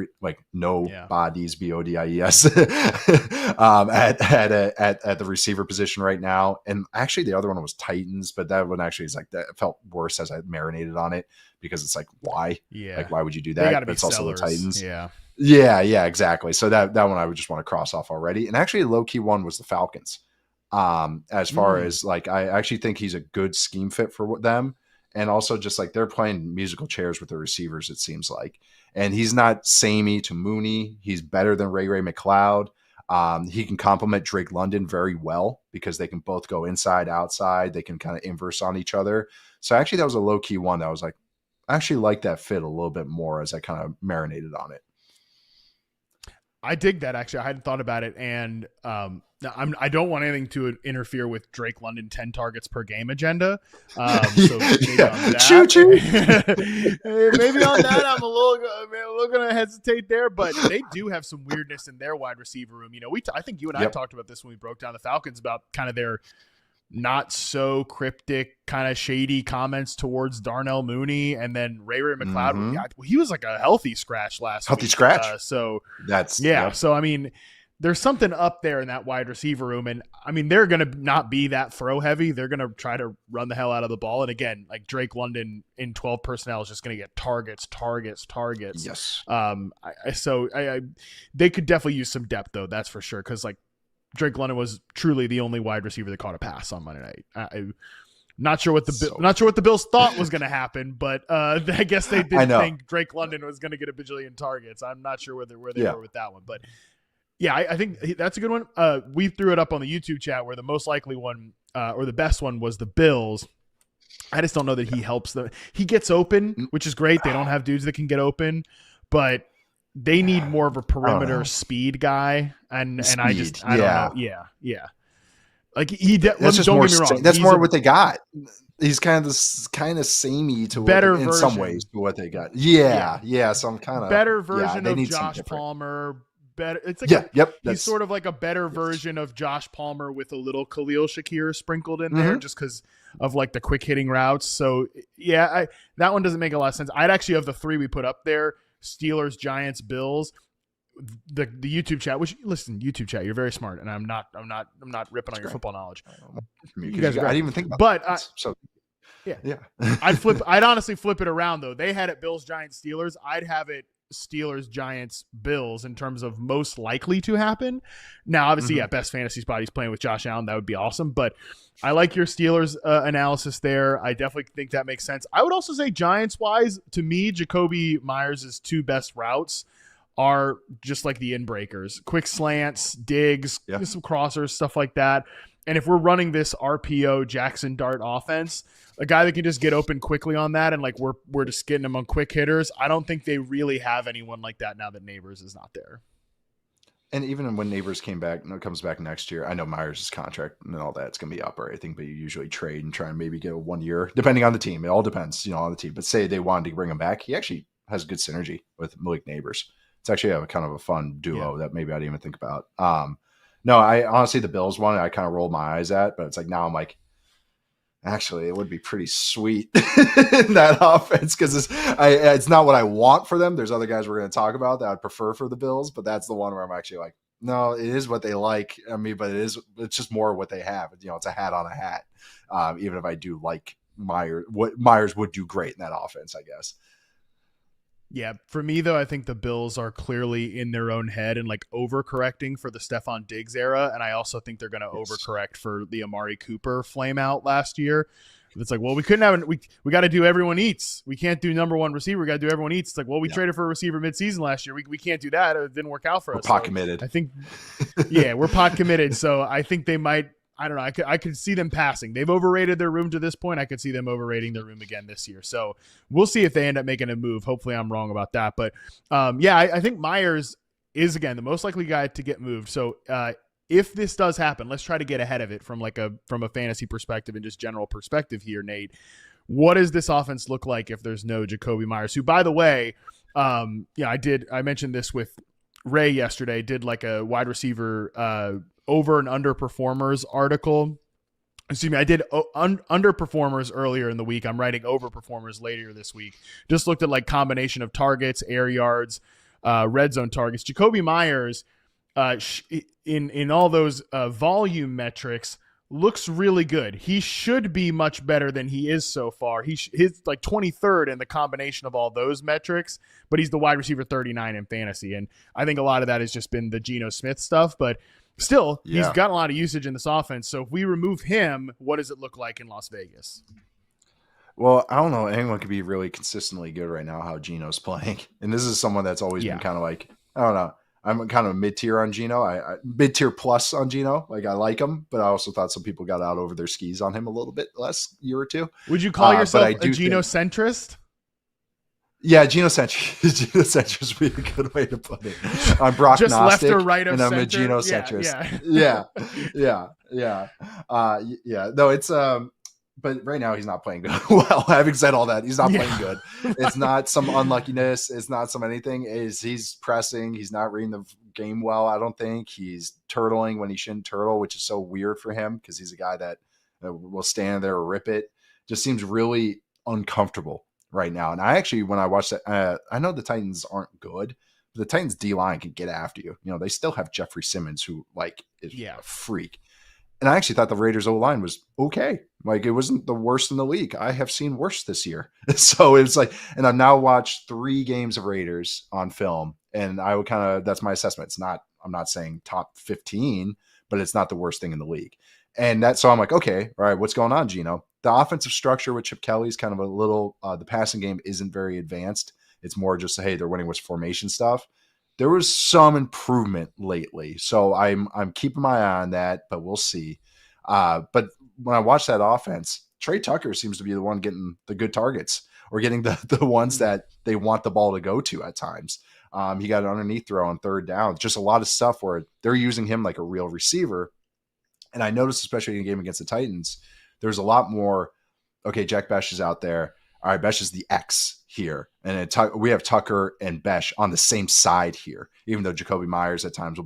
BODIES at the receiver position right now. And actually the other one was Titans, but that one actually is like that felt worse as I marinated on it because it's like, why? Yeah. Like, why would you do that? But it's sellers. Also the Titans. Yeah, exactly. So that one I would just want to cross off already. And actually, a low key one was the Falcons. As far as like, I actually think he's a good scheme fit for them, and also just like they're playing musical chairs with the receivers. It seems like, and he's not samey to Mooney. He's better than Ray McLeod. He can complement Drake London very well because they can both go inside, outside. They can kind of inverse on each other. So actually, that was a low key one that I was like, I actually like that fit a little bit more as I kind of marinated on it. I dig that, actually. I hadn't thought about it, and I don't want anything to interfere with Drake London 10 targets per game agenda. So maybe on that, maybe on that I'm a little going to hesitate there, but they do have some weirdness in their wide receiver room. I think you and I talked about this when we broke down the Falcons about kind of their not so cryptic, kind of shady comments towards Darnell Mooney, and then Ray McLeod. He was like a healthy scratch last week. So that's So I mean, there's something up there in that wide receiver room, and I mean they're going to not be that throw heavy. They're going to try to run the hell out of the ball, and again, like Drake London in 12 personnel is just going to get targets. Yes. They could definitely use some depth though. That's for sure, because like Drake London was truly the only wide receiver that caught a pass on Monday night. I'm not sure what the Bills thought was going to happen, but I guess they didn't think Drake London was going to get a bajillion targets. I'm not sure where they were with that one, but yeah, I think that's a good one. We threw it up on the YouTube chat where the most likely one or the best one was the Bills. I just don't know that he helps them. He gets open, which is great. They don't have dudes that can get open, but they need more of a perimeter speed guy, and I don't know. Yeah. Like that's just don't more, get me wrong. That's more what they got. He's kind of samey to better in version. Some ways to what they got. Yeah. So I'm kind of better version of Josh Palmer. Better. It's like he's sort of like a better version of Josh Palmer with a little Khalil Shakir sprinkled in there, just because of like the quick hitting routes. So yeah, that one doesn't make a lot of sense. I'd actually of the three we put up there. Steelers, Giants, Bills, the YouTube chat. YouTube chat. You're very smart, and I'm not ripping on your football knowledge. You guys are great. I didn't even think about I'd honestly flip it around though. They had it Bills, Giants, Steelers. I'd have it Steelers, Giants, Bills in terms of most likely to happen. Now, obviously, best fantasy spot. He's playing with Josh Allen. That would be awesome. But I like your Steelers analysis there. I definitely think that makes sense. I would also say Giants-wise, to me, Jacoby Myers' two best routes are just like the in-breakers. Quick slants, digs, some crossers, stuff like that. And if we're running this RPO Jackson Dart offense, a guy that can just get open quickly on that, and like we're just getting him on quick hitters. I don't think they really have anyone like that now that Neighbors is not there. And even when Neighbors comes back next year, I know Myers' contract and all that's going to be up or anything, but you usually trade and try and maybe get a 1 year, depending on the team. It all depends, on the team. But say they wanted to bring him back, he actually has good synergy with Malik Neighbors. It's actually a kind of a fun duo that maybe I didn't even think about. No, I honestly, the Bills one, I kind of rolled my eyes at, but it's like now I'm like, actually, it would be pretty sweet in that offense because it's not what I want for them. There's other guys we're going to talk about that I'd prefer for the Bills, but that's the one where I'm actually like, no, it is what they like. I mean, but it's just more what they have. It's a hat on a hat. Even if I do like Myers would do great in that offense, I guess. Yeah, for me, though, I think the Bills are clearly in their own head and like overcorrecting for the Stephon Diggs era. And I also think they're going to overcorrect for the Amari Cooper flame out last year. It's like, well, we couldn't have we got to do everyone eats. We can't do number one receiver. We got to do everyone eats. It's like, well, we traded for a receiver midseason last year. We can't do that. It didn't work out for us. We're pot committed. I think, we're pot committed. So I think they might. I don't know. I could see them passing. They've overrated their room to this point. I could see them overrating their room again this year. So we'll see if they end up making a move. Hopefully I'm wrong about that. But I think Myers is, again, the most likely guy to get moved. So if this does happen, let's try to get ahead of it from a fantasy perspective and just general perspective here, Nate. What does this offense look like if there's no Jakobi Meyers, who, by the way, I mentioned this with Ray yesterday, did like a wide receiver over and underperformers article. Excuse me, I did underperformers earlier in the week. I'm writing overperformers later this week. Just looked at like combination of targets, air yards, red zone targets. Jakobi Meyers, in all those volume metrics, looks really good. He should be much better than he is so far. He's like 23rd in the combination of all those metrics, but he's the wide receiver 39 in fantasy. And I think a lot of that has just been the Geno Smith stuff, but still, he's gotten a lot of usage in this offense. So if we remove him, what does it look like in Las Vegas? Well, I don't know. Anyone could be really consistently good right now how Geno's playing. And this is someone that's always been kind of like, I don't know. I'm kind of mid-tier on Geno. I mid-tier plus on Geno. Like, I like him, but I also thought some people got out over their skis on him a little bit last year or two. Would you call yourself a Geno-centrist? Yeah, Geno-centrist would be a good way to put it. I'm Brock just Gnostic, left or right of and I'm center? a Geno-centrist. Yeah. No, it's but right now he's not playing good. Well, having said all that, he's not playing good. It's not some unluckiness. It's not some anything. He's pressing. He's not reading the game well. I don't think he's turtling when he shouldn't turtle, which is so weird for him because he's a guy that will stand there or rip it. Just seems really uncomfortable right now. And I actually, when I watched that, I know the Titans aren't good, but the Titans D-line can get after you. They still have Jeffrey Simmons, who is a freak. And I actually thought the Raiders O-line was okay. Like, it wasn't the worst in the league. I have seen worse this year. So it's like, and I've now watched 3 games of Raiders on film, and I would that's my assessment. I'm not saying top 15, but it's not the worst thing in the league. And so I'm like, okay, all right, what's going on, Geno? The offensive structure with Chip Kelly's kind of a little, the passing game isn't very advanced. It's more just, hey, they're winning with formation stuff. There was some improvement lately. So I'm keeping my eye on that, but we'll see. But when I watch that offense, Trey Tucker seems to be the one getting the good targets or getting the ones that they want the ball to go to at times. He got an underneath throw on 3rd down. Just a lot of stuff where they're using him like a real receiver. And I noticed, especially in a game against the Titans, there's a lot more, okay, Jack Besh is out there. All right, Besh is the X here. And we have Tucker and Besh on the same side here, even though Jakobi Meyers at times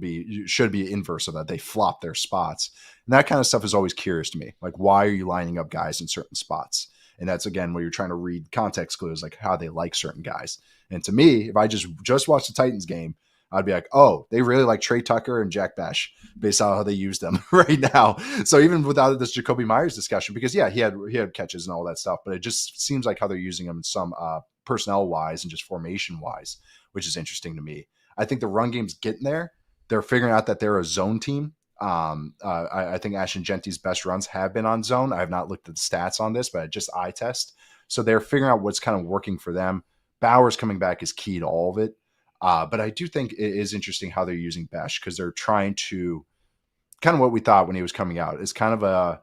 should be inverse of that. They flop their spots. And that kind of stuff is always curious to me. Like, why are you lining up guys in certain spots? And that's, again, where you're trying to read context clues, like how they like certain guys. And to me, if I just watched the Titans game, I'd be like, oh, they really like Trey Tucker and Jack Besh based on how they use them right now. So even without this Jakobi Meyers discussion, because he had catches and all that stuff, but it just seems like how they're using them in some personnel wise and just formation wise, which is interesting to me. I think the run game's getting there. They're figuring out that they're a zone team. I think Ashton Genty's best runs have been on zone. I have not looked at the stats on this, but just eye test. So they're figuring out what's kind of working for them. Bowers coming back is key to all of it. But I do think it is interesting how they're using Besh because they're trying to kind of what we thought when he was coming out. It's kind of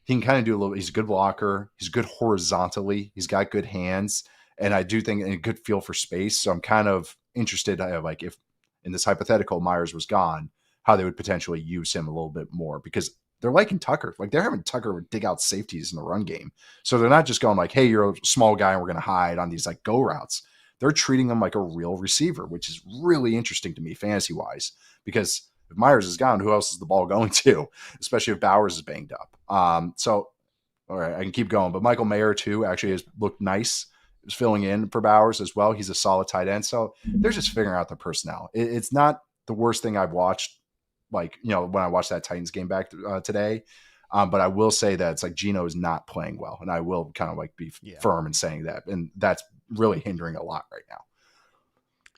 he can kind of do a little, he's a good blocker. He's good horizontally. He's got good hands. And I do think a good feel for space. So I'm kind of interested, like if in this hypothetical Myers was gone, how they would potentially use him a little bit more, because they're liking Tucker. Like, they're having Tucker dig out safeties in the run game. So they're not just going like, hey, you're a small guy and we're going to hide on these like go routes. They're treating him like a real receiver, which is really interesting to me fantasy wise, because if Myers is gone, who else is the ball going to, especially if Bowers is banged up. So, all right, I can keep going, but Michael Mayer too actually has looked nice. He's filling in for Bowers as well. He's a solid tight end. So they're just figuring out their personnel. It's not the worst thing I've watched, like, you know, when I watched that Titans game back today. But I will say that it's like Geno is not playing well. And I will kind of like be firm in saying that. And that's really hindering a lot right now.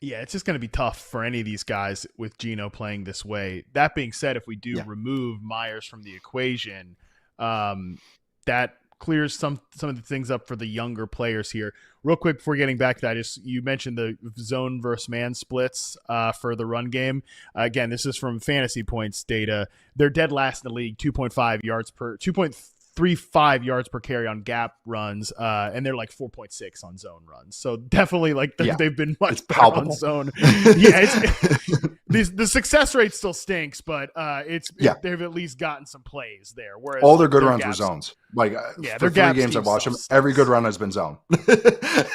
Yeah, it's just going to be tough for any of these guys with Geno playing this way. That being said, if we do remove Myers from the equation, that clears some of the things up for the younger players here. Real quick before getting back to that, you mentioned the zone versus man splits for the run game. Again, this is from Fantasy Points data. They're dead last in the league, 2.35 yards per carry on gap runs, and they're like 4.6 on zone runs. So definitely, like, they've been much better on zone. The success rate still stinks, but they've at least gotten some plays there. Whereas all their good runs were zones. Like, for 3 games I've watched them, every good run has been zone.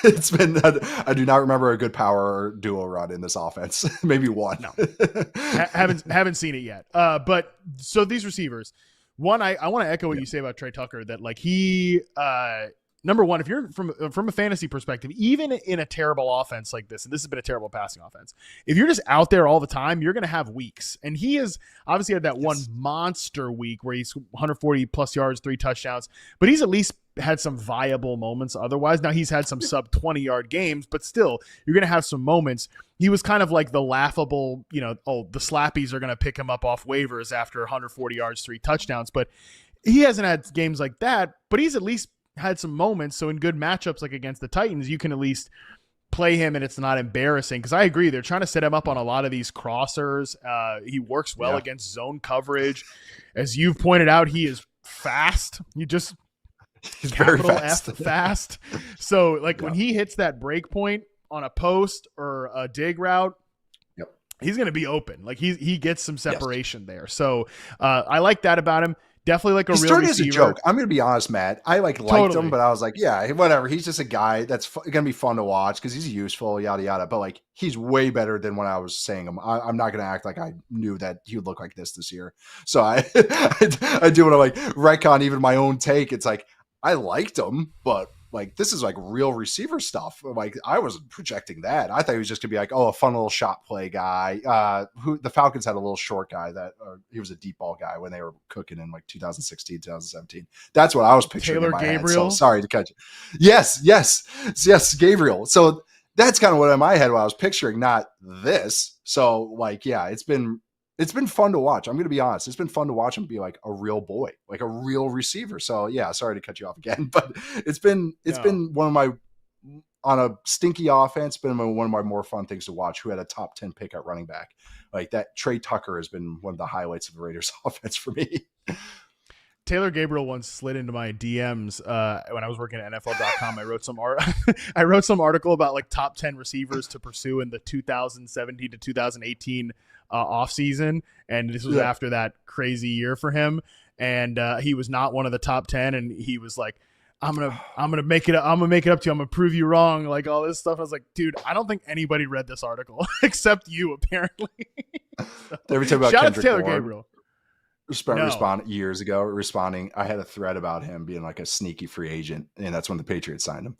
It's been, I do not remember a good power duo run in this offense. Maybe one. No, haven't seen it yet. But so these receivers. One, I want to echo what you say about Trey Tucker, that like he, number one, if you're from a fantasy perspective, even in a terrible offense like this, and this has been a terrible passing offense, if you're just out there all the time, you're going to have weeks. And he has obviously had that one monster week where he's 140 plus yards, 3 touchdowns, but he's at least had some viable moments otherwise. Now he's had some sub 20-yard games, but still you're going to have some moments. He was kind of like the laughable, the slappies are going to pick him up off waivers after 140 yards, 3 touchdowns, but he hasn't had games like that, but he's at least had some moments. So in good matchups, like against the Titans, you can at least play him and it's not embarrassing. Cause I agree. They're trying to set him up on a lot of these crossers. He works well against zone coverage. As you've pointed out, he is fast. He's very fast. Fast. So like when he hits that break point on a post or a dig route, he's going to be open. Like he gets some separation there. So I like that about him. Definitely like a real receiver. He started as a joke. I'm going to be honest, Matt. I liked him, but I was like, yeah, whatever. He's just a guy that's going to be fun to watch because he's useful, yada, yada. But like, he's way better than when I was saying him. I'm not going to act like I knew that he would look like this year. So I do want to like retcon even my own take. It's like, I liked him, but like, this is like real receiver stuff. Like, I wasn't projecting that. I thought he was just gonna be like, a fun little shot play guy. Who the Falcons had a little short guy that he was a deep ball guy when they were cooking in like 2016, 2017. That's what I was picturing. Taylor Gabriel. So sorry to cut you. Yes, Gabriel. So that's kind of what in my head what I was picturing, not this. So like, yeah, it's been fun to watch. I'm going to be honest. It's been fun to watch him be like a real boy, like a real receiver. So yeah, sorry to cut you off again, but it's been one of my, on a stinky offense, been one of my more fun things to watch, who had a top 10 pick at running back. Like that Trey Tucker has been one of the highlights of the Raiders offense for me. Taylor Gabriel once slid into my DMs when I was working at NFL.com. I wrote some article about like top 10 receivers to pursue in the 2017 to 2018 off season, and this was after that crazy year for him. And he was not one of the top 10, and he was like, I'm gonna make it up to you. I'm gonna prove you wrong. Like all this stuff. I was like, dude, I don't think anybody read this article except you, apparently. Every time about shout Kendrick out to Taylor Bourne. Gabriel. Respond years ago, responding. I had a thread about him being like a sneaky free agent, and that's when the Patriots signed him.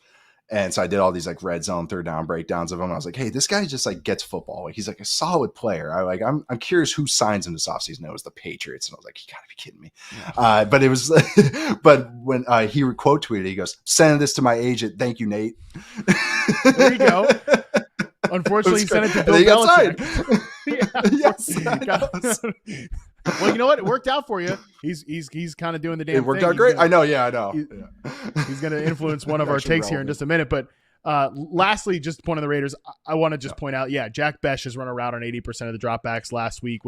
And so I did all these like red zone 3rd down breakdowns of him. I was like, hey, this guy just like gets football. Like he's like a solid player. I'm curious who signs him this offseason. It was the Patriots. And I was like, you gotta be kidding me. But it was, but when he quote tweeted, he goes, send this to my agent. Thank you, Nate. There you go. Unfortunately, he sent it to Bill Belichick. Yes. Well, you know what? It worked out for you. He's kind of doing the damn thing. It worked out great. I know. Yeah, I know. He's going to influence one of our takes here in just a minute. But lastly, just point on the Raiders, I want to just point out, Jack Besh has run a route on 80% of the dropbacks last week,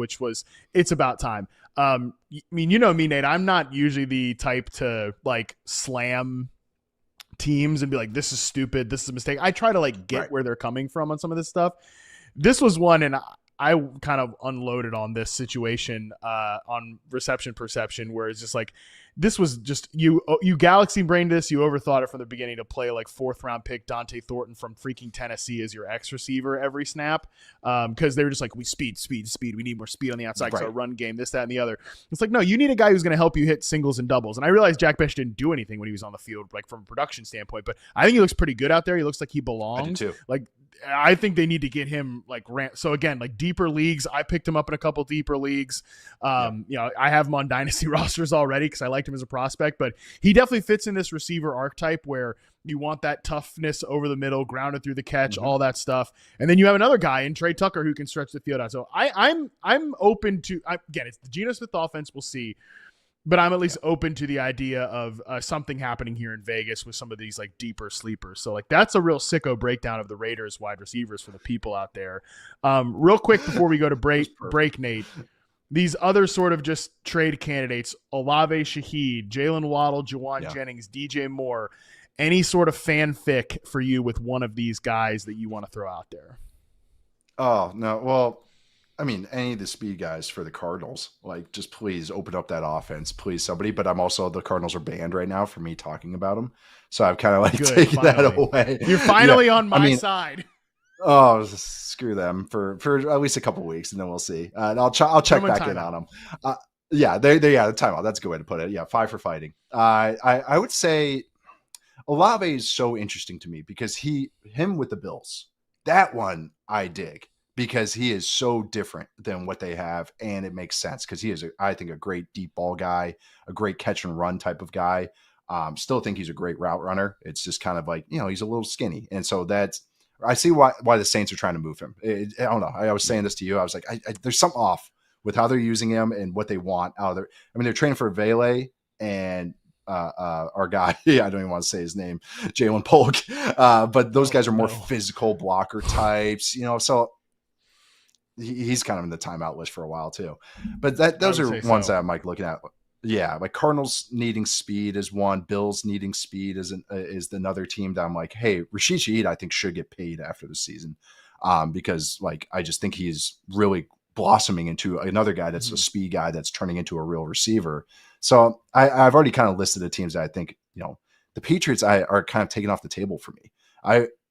it's about time. I mean, you know me, Nate. I'm not usually the type to like slam teams and be like, this is stupid, this is a mistake. I try to like get where they're coming from on some of this stuff. This was one, and I kind of unloaded on this situation on reception perception, where it's just like, this was just you galaxy brained this. You overthought it from the beginning to play like 4th round pick Dante Thornton from freaking Tennessee as your X receiver every snap, because they were just like, we speed. We need more speed on the outside because our run game, this, that, and the other. It's like, no, you need a guy who's going to help you hit singles and doubles. And I realized Jack Bench didn't do anything when he was on the field, like from a production standpoint, but I think he looks pretty good out there. He looks like he belongs. I do too. Like, I think they need to get him like so again, like deeper leagues. I picked him up in a couple deeper leagues. You know, I have him on dynasty rosters already because I liked him as a prospect, but he definitely fits in this receiver archetype where you want that toughness over the middle, grounded through the catch, all that stuff. And then you have another guy in Trey Tucker who can stretch the field out. So I'm open to, again, it's the Geno Smith offense. We'll see. But I'm at least open to the idea of something happening here in Vegas with some of these like deeper sleepers. So like that's a real sicko breakdown of the Raiders wide receivers for the people out there. Real quick before we go to break, Nate, these other sort of just trade candidates, Olave Shaheed, Jalen Waddle, Juwan Jennings, DJ Moore, any sort of fanfic for you with one of these guys that you want to throw out there? Oh, no. Well, I mean, any of the speed guys for the Cardinals, like, just please open up that offense, please, somebody. But I'm also, the Cardinals are banned right now for me talking about them, so I've kind of like taken that away. You're finally on my side. Oh, screw them for at least a couple weeks, and then we'll see. I'll check back in on them. The timeout. That's a good way to put it. Yeah, 5 for fighting. I would say Olave is so interesting to me because him with the Bills, that one I dig. Because he is so different than what they have, and it makes sense because he is, I think, a great deep ball guy, a great catch and run type of guy. Still think he's a great route runner. It's just kind of like, you know, he's a little skinny, and so I see why the Saints are trying to move him. I don't know. I was saying this to you. I was like, there's something off with how they're using him and what they want out of there. I mean, they're training for Vele and our guy, I don't even want to say his name, Jalen Polk, but those guys are more physical blocker types, you know. So he's kind of in the timeout list for a while too, but those are ones that I'm like looking at. Yeah, like Cardinals needing speed is one. Bills needing speed is another team that I'm like, hey, Rashid Shaheed I think should get paid after the season, because like I just think he's really blossoming into another guy that's a speed guy that's turning into a real receiver. So I've already kind of listed the teams that I think, you know, the Patriots are kind of taken off the table for me.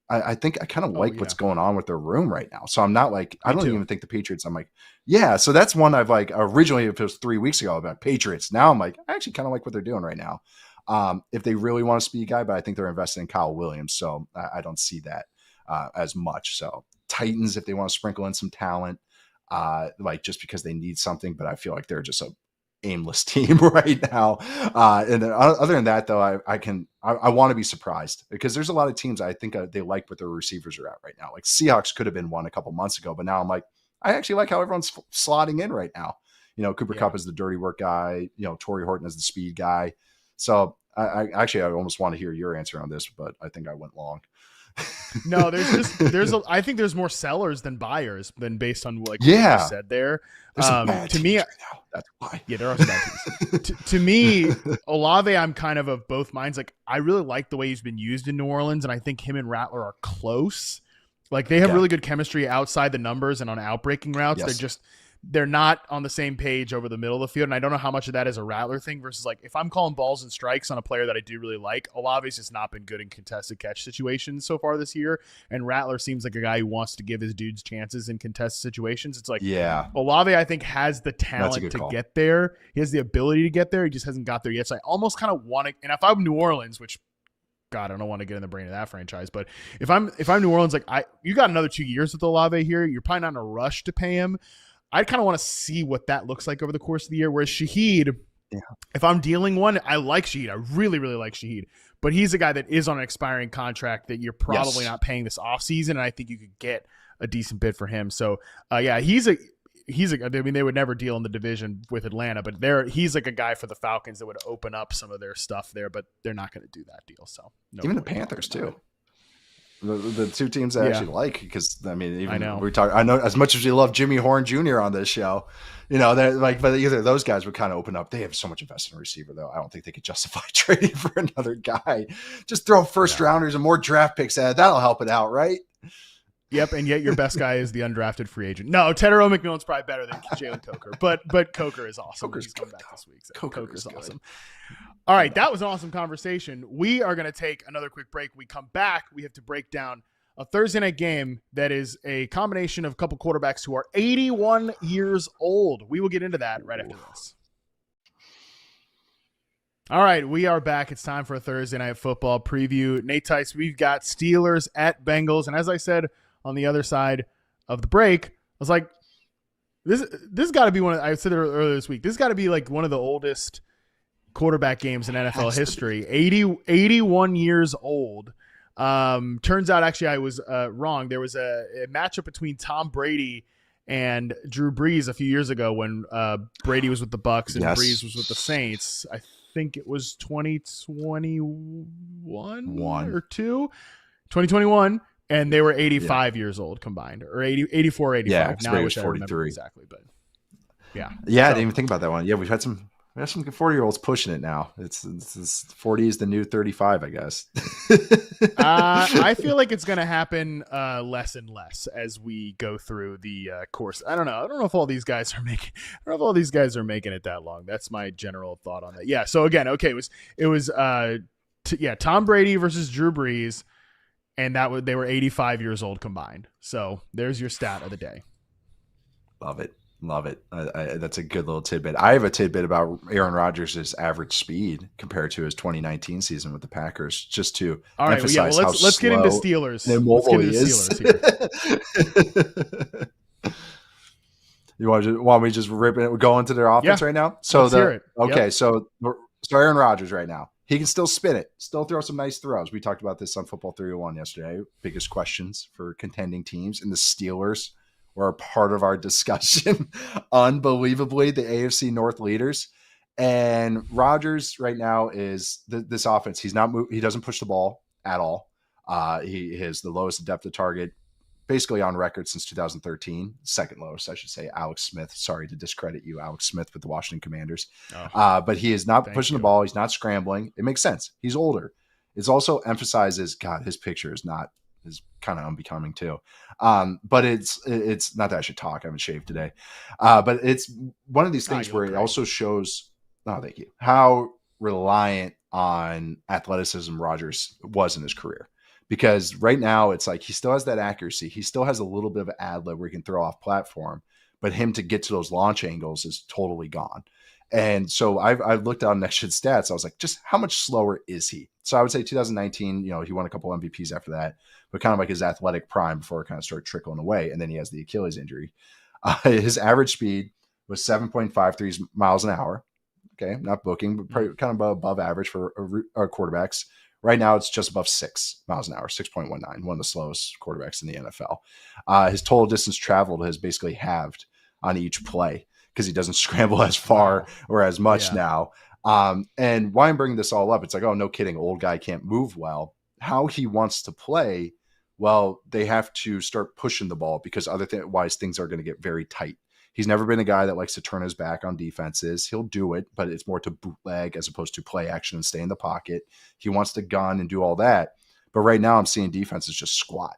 I think I kind of like what's going on with their room right now. So I'm not like, I don't even think the Patriots, I'm like, yeah. So that's one I've like originally, if it was 3 weeks ago about Patriots, now I'm like, I actually kind of like what they're doing right now. If they really want a speed guy, but I think they're investing in Kyle Williams. So I don't see that as much. So Titans, if they want to sprinkle in some talent, like just because they need something, but I feel like they're just a aimless team right now. And then other than that, though, I want to be surprised because there's a lot of teams I think they like what their receivers are at right now. Like Seahawks could have been one a couple months ago, but now I'm like, I actually like how everyone's slotting in right now. You know, Cooper Kupp is the dirty work guy. You know, Torrey Horton is the speed guy. So I almost want to hear your answer on this, but I think I went long. No, I think there's more sellers than buyers than based on like what you said there. To me, right now. That's why. Yeah, there are some bad teams. to me, Olave, I'm kind of both minds. Like, I really like the way he's been used in New Orleans, and I think him and Rattler are close. Like, they have really good chemistry outside the numbers and on outbreaking routes. Yes. They're not on the same page over the middle of the field. And I don't know how much of that is a Rattler thing versus like, if I'm calling balls and strikes on a player that I do really like, Olave's just not been good in contested catch situations so far this year. And Rattler seems like a guy who wants to give his dudes chances in contested situations. It's like, Olave, I think, has the talent to get there. He has the ability to get there. He just hasn't got there yet. So I almost kind of want to, and if I'm New Orleans, which God, I don't want to get in the brain of that franchise, but if I'm New Orleans, like you got another 2 years with Olave here. You're probably not in a rush to pay him. I kind of want to see what that looks like over the course of the year. Whereas Shaheed, if I'm dealing one, I like Shaheed. I really, really like Shaheed. But he's a guy that is on an expiring contract that you're probably not paying this offseason, and I think you could get a decent bid for him. So, he's a. I mean, they would never deal in the division with Atlanta, but he's like a guy for the Falcons that would open up some of their stuff there, but they're not going to do that deal. So even the Panthers too. The two teams I actually like, because I mean, even I know as much as we love Jimmy Horn Jr. on this show, you know, they're like, but either of those guys would kind of open up. They have so much invested in receiver, though. I don't think they could justify trading for another guy. Just throw first rounders and more draft picks at it. That'll help it out, right? Yep, and yet your best guy is the undrafted free agent. No, Tedero McMillan's probably better than Jalen Coker, but Coker is awesome. He's come back this week. So Coker's awesome. All right, that was an awesome conversation. We are going to take another quick break. We come back, we have to break down a Thursday night game that is a combination of a couple quarterbacks who are 81 years old. We will get into that right after this. All right, we are back. It's time for a Thursday night football preview. Nate Tice, we've got Steelers at Bengals. And as I said on the other side of the break, I was like, this got to be I said it earlier this week, this got to be like one of the oldest quarterback games in NFL history. 81 years old. Turns out, actually, I was wrong. There was a matchup between Tom Brady and Drew Brees a few years ago when Brady was with the Bucs and Brees was with the Saints. I think it was 2021, and they were 85 years old combined, or 84, 85. Yeah, now I wish 43. I remember exactly, but yeah. I didn't even think about that one. Yeah, we have some 40-year-olds pushing it now. It's 40 is the new 35, I guess. I feel like it's going to happen less and less as we go through the course. I don't know if all these guys are making. I don't know if all these guys are making it that long. That's my general thought on that. Yeah. So again, okay, it was Tom Brady versus Drew Brees, and they were 85 years old combined. So there's your stat of the day. Love it. That's a good little tidbit. I have a tidbit about Aaron Rodgers' average speed compared to his 2019 season with the Packers, just to emphasize how let's get into Steelers. Let's get into Steelers here. You want me to just rip it? Go into their offense right now. So let's hear it. Okay, so Aaron Rodgers right now, he can still spin it, still throw some nice throws. We talked about this on Football 301 yesterday. Biggest questions for contending teams, and the Steelers were a part of our discussion. Unbelievably, the AFC North leaders. And Rodgers right now is this offense. He doesn't push the ball at all. He has the lowest depth of target basically on record since 2013. Second lowest, I should say. Alex Smyth. Sorry to discredit you, Alex Smyth with the Washington Commanders. But he is not pushing the ball. He's not scrambling. It makes sense. He's older. It also emphasizes, God, his picture is kind of unbecoming too. But it's not that I should talk. I haven't shaved today. But it's one of these things where it also shows, thank you, how reliant on athleticism Rodgers was in his career. Because right now it's like he still has that accuracy. He still has a little bit of an ad lib where he can throw off platform, but him to get to those launch angles is totally gone. And so I've looked on Next Gen Stats. I was like, just how much slower is he? So I would say 2019, he won a couple MVPs after that, but kind of like his athletic prime before it kind of started trickling away. And then he has the Achilles injury. His average speed was 7.53 miles an hour. Okay. Not booking, but probably kind of above average for quarterbacks. Right now it's just above 6 miles an hour, 6.19, one of the slowest quarterbacks in the NFL. His total distance traveled has basically halved on each play, because he doesn't scramble as far or as much now. And why I'm bringing this all up, it's like, oh, no kidding, old guy can't move well. How he wants to play, well, they have to start pushing the ball, because otherwise things are going to get very tight. He's never been a guy that likes to turn his back on defenses. He'll do it, but it's more to bootleg as opposed to play action and stay in the pocket. He wants to gun and do all that. But right now I'm seeing defenses just squat.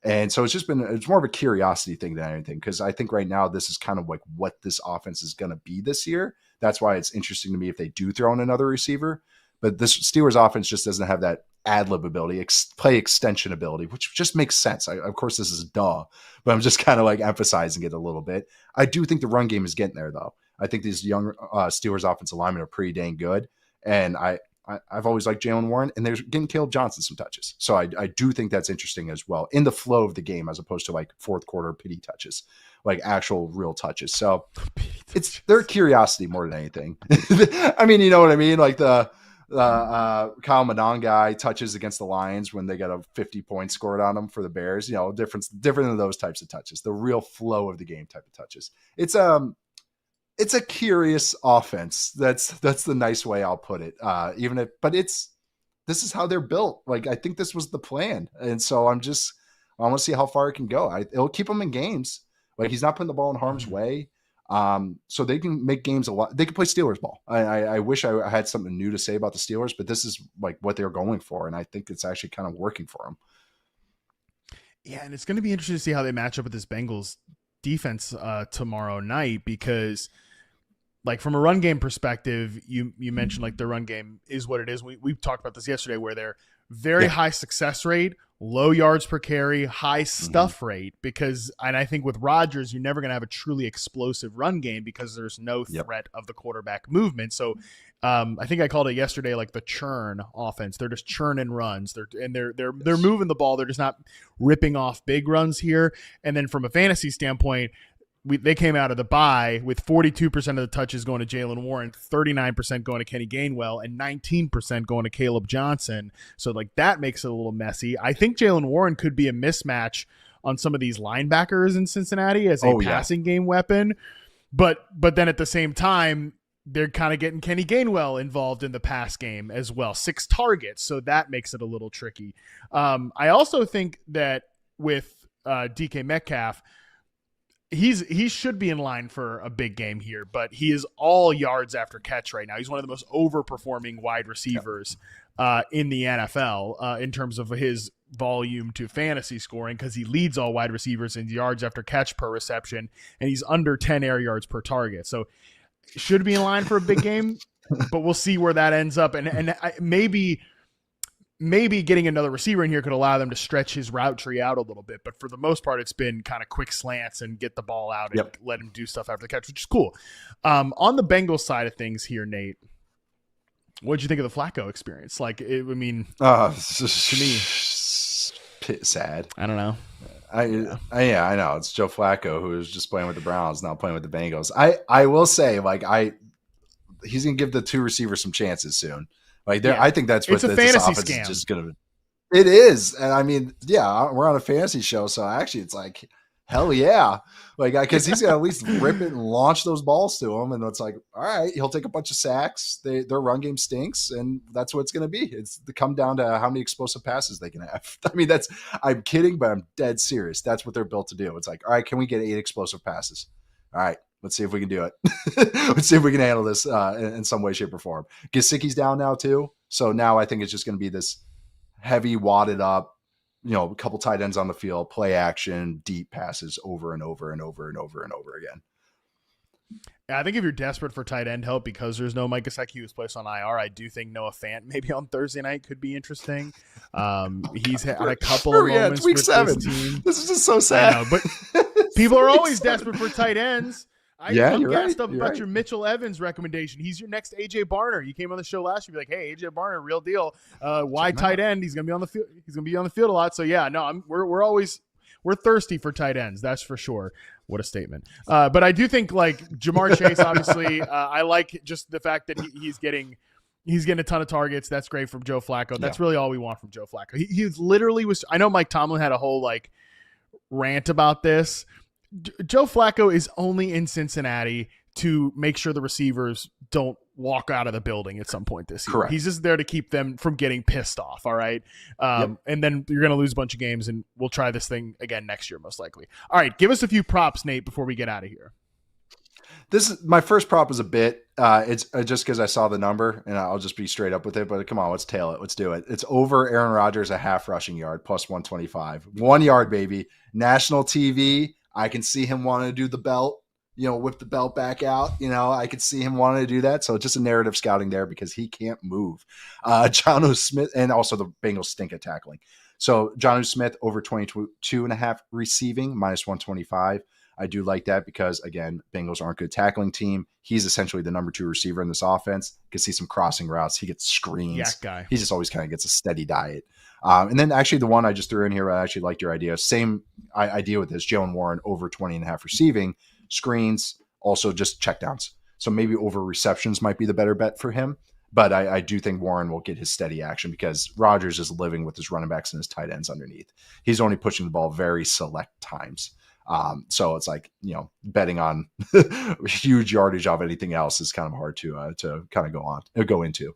And so it's more of a curiosity thing than anything, because I think right now this is kind of like what this offense is going to be this year. That's why it's interesting to me if they do throw in another receiver. But this Steelers offense just doesn't have that ad-lib ability, play extension ability, which just makes sense. Of course, this is duh, but I'm just kind of like emphasizing it a little bit. I do think the run game is getting there, though. I think these young Steelers offensive linemen are pretty dang good. And I've always liked Jalen Warren, and they're getting Caleb Johnson some touches. So I do think that's interesting as well in the flow of the game, as opposed to like fourth quarter pity touches, like actual real touches. So it's their curiosity more than anything. I mean, you know what I mean? Like the Kyle Manon guy touches against the Lions when they got a 50 points scored on them for the Bears, different than those types of touches, the real flow of the game type of touches. It's a curious offense. That's the nice way I'll put it. This is how they're built. Like, I think this was the plan. And so I want to see how far it can go. It'll keep them in games. Like, he's not putting the ball in harm's way. So they can make games a lot. They can play Steelers ball. I wish I had something new to say about the Steelers, but this is like what they're going for. And I think it's actually kind of working for them. Yeah, and it's going to be interesting to see how they match up with this Bengals defense tomorrow night, because like from a run game perspective, you mentioned like the run game is what it is. We talked about this yesterday, where they're very high success rate, low yards per carry, high stuff rate, and I think with Rodgers, you're never going to have a truly explosive run game because there's no threat of the quarterback movement. So I think I called it yesterday, like the churn offense. They're just churning runs. They're moving the ball. They're just not ripping off big runs here. And then from a fantasy standpoint, they came out of the bye with 42% of the touches going to Jaylen Warren, 39% going to Kenny Gainwell, and 19% going to Caleb Johnson. So like that makes it a little messy. I think Jaylen Warren could be a mismatch on some of these linebackers in Cincinnati as a passing game weapon. But then at the same time, they're kind of getting Kenny Gainwell involved in the pass game as well. 6 targets, so that makes it a little tricky. I also think that with DK Metcalf, he should be in line for a big game here, but he is all yards after catch right now. He's one of the most overperforming wide receivers in the NFL in terms of his volume to fantasy scoring, because he leads all wide receivers in yards after catch per reception, and he's under 10 air yards per target. So should be in line for a big game, but we'll see where that ends up. And maybe getting another receiver in here could allow them to stretch his route tree out a little bit. But for the most part, it's been kind of quick slants and get the ball out and let him do stuff after the catch, which is cool. On the Bengals side of things here, Nate, what'd you think of the Flacco experience? Like, to me, sad. I don't know. I know. It's Joe Flacco, who is just playing with the Browns, not playing with the Bengals. I will say, like, he's going to give the 2 receivers some chances soon. Like, I think that's what this offense scam. Is just going to. It is, and I mean, we're on a fantasy show, so actually, it's like, hell yeah, like, because he's going to at least rip it and launch those balls to him, and it's like, all right, he'll take a bunch of sacks. Their run game stinks, and that's what it's going to be. It's to come down to how many explosive passes they can have. I mean, I'm kidding, but I'm dead serious. That's what they're built to do. It's like, all right, can we get 8 explosive passes? All right. Let's see if we can do it. Let's see if we can handle this in some way, shape, or form. Gesicki's down now too. So now I think it's just going to be this heavy, wadded up, a couple tight ends on the field, play action, deep passes over and over and over and over and over again. Yeah, I think if you're desperate for tight end help because there's no Mike Gesicki who's placed on IR, I do think Noah Fant maybe on Thursday night could be interesting. He's had a couple of moments it's week 7. This team. This is just so sad. I know, but people are always desperate for tight ends. I'm gassed up about your Mitchell Evans recommendation. He's your next AJ Barner. You came on the show last year, be like, "Hey, AJ Barner, real deal. Why tight end? He's gonna be on the field. He's gonna be on the field a lot." So yeah, no, we're thirsty for tight ends. That's for sure. What a statement. But I do think like Jamar Chase, obviously, I like just the fact that he's getting a ton of targets. That's great from Joe Flacco. That's really all we want from Joe Flacco. He literally was. I know Mike Tomlin had a whole like rant about this. Joe Flacco is only in Cincinnati to make sure the receivers don't walk out of the building at some point this year. Correct. He's just there to keep them from getting pissed off. All right. And then you're going to lose a bunch of games, and we'll try this thing again next year, most likely. All right. Give us a few props, Nate, before we get out of here. This is my first prop is a bit. It's just because I saw the number, and I'll just be straight up with it. But come on, let's tail it. Let's do it. It's over Aaron Rodgers a half rushing yard plus 125. 1 yard, baby. National TV. I can see him wanting to do the belt, whip the belt back out. I could see him wanting to do that. So just a narrative scouting there because he can't move. Jonnu Smith, and also the Bengals stink at tackling. So Jonnu Smith over 22.5 receiving minus 125. I do like that because, again, Bengals aren't a good tackling team. He's essentially the number 2 receiver in this offense. You can see some crossing routes. He gets screens. Yak guy. He just always kind of gets a steady diet. And then actually the one I just threw in here, I actually liked your idea. Same idea with this. Jaylen Warren over 20.5 receiving, screens, also just checkdowns. So maybe over receptions might be the better bet for him. But I do think Warren will get his steady action because Rodgers is living with his running backs and his tight ends underneath. He's only pushing the ball very select times. So it's like, betting on huge yardage of anything else is kind of hard to kind of go into.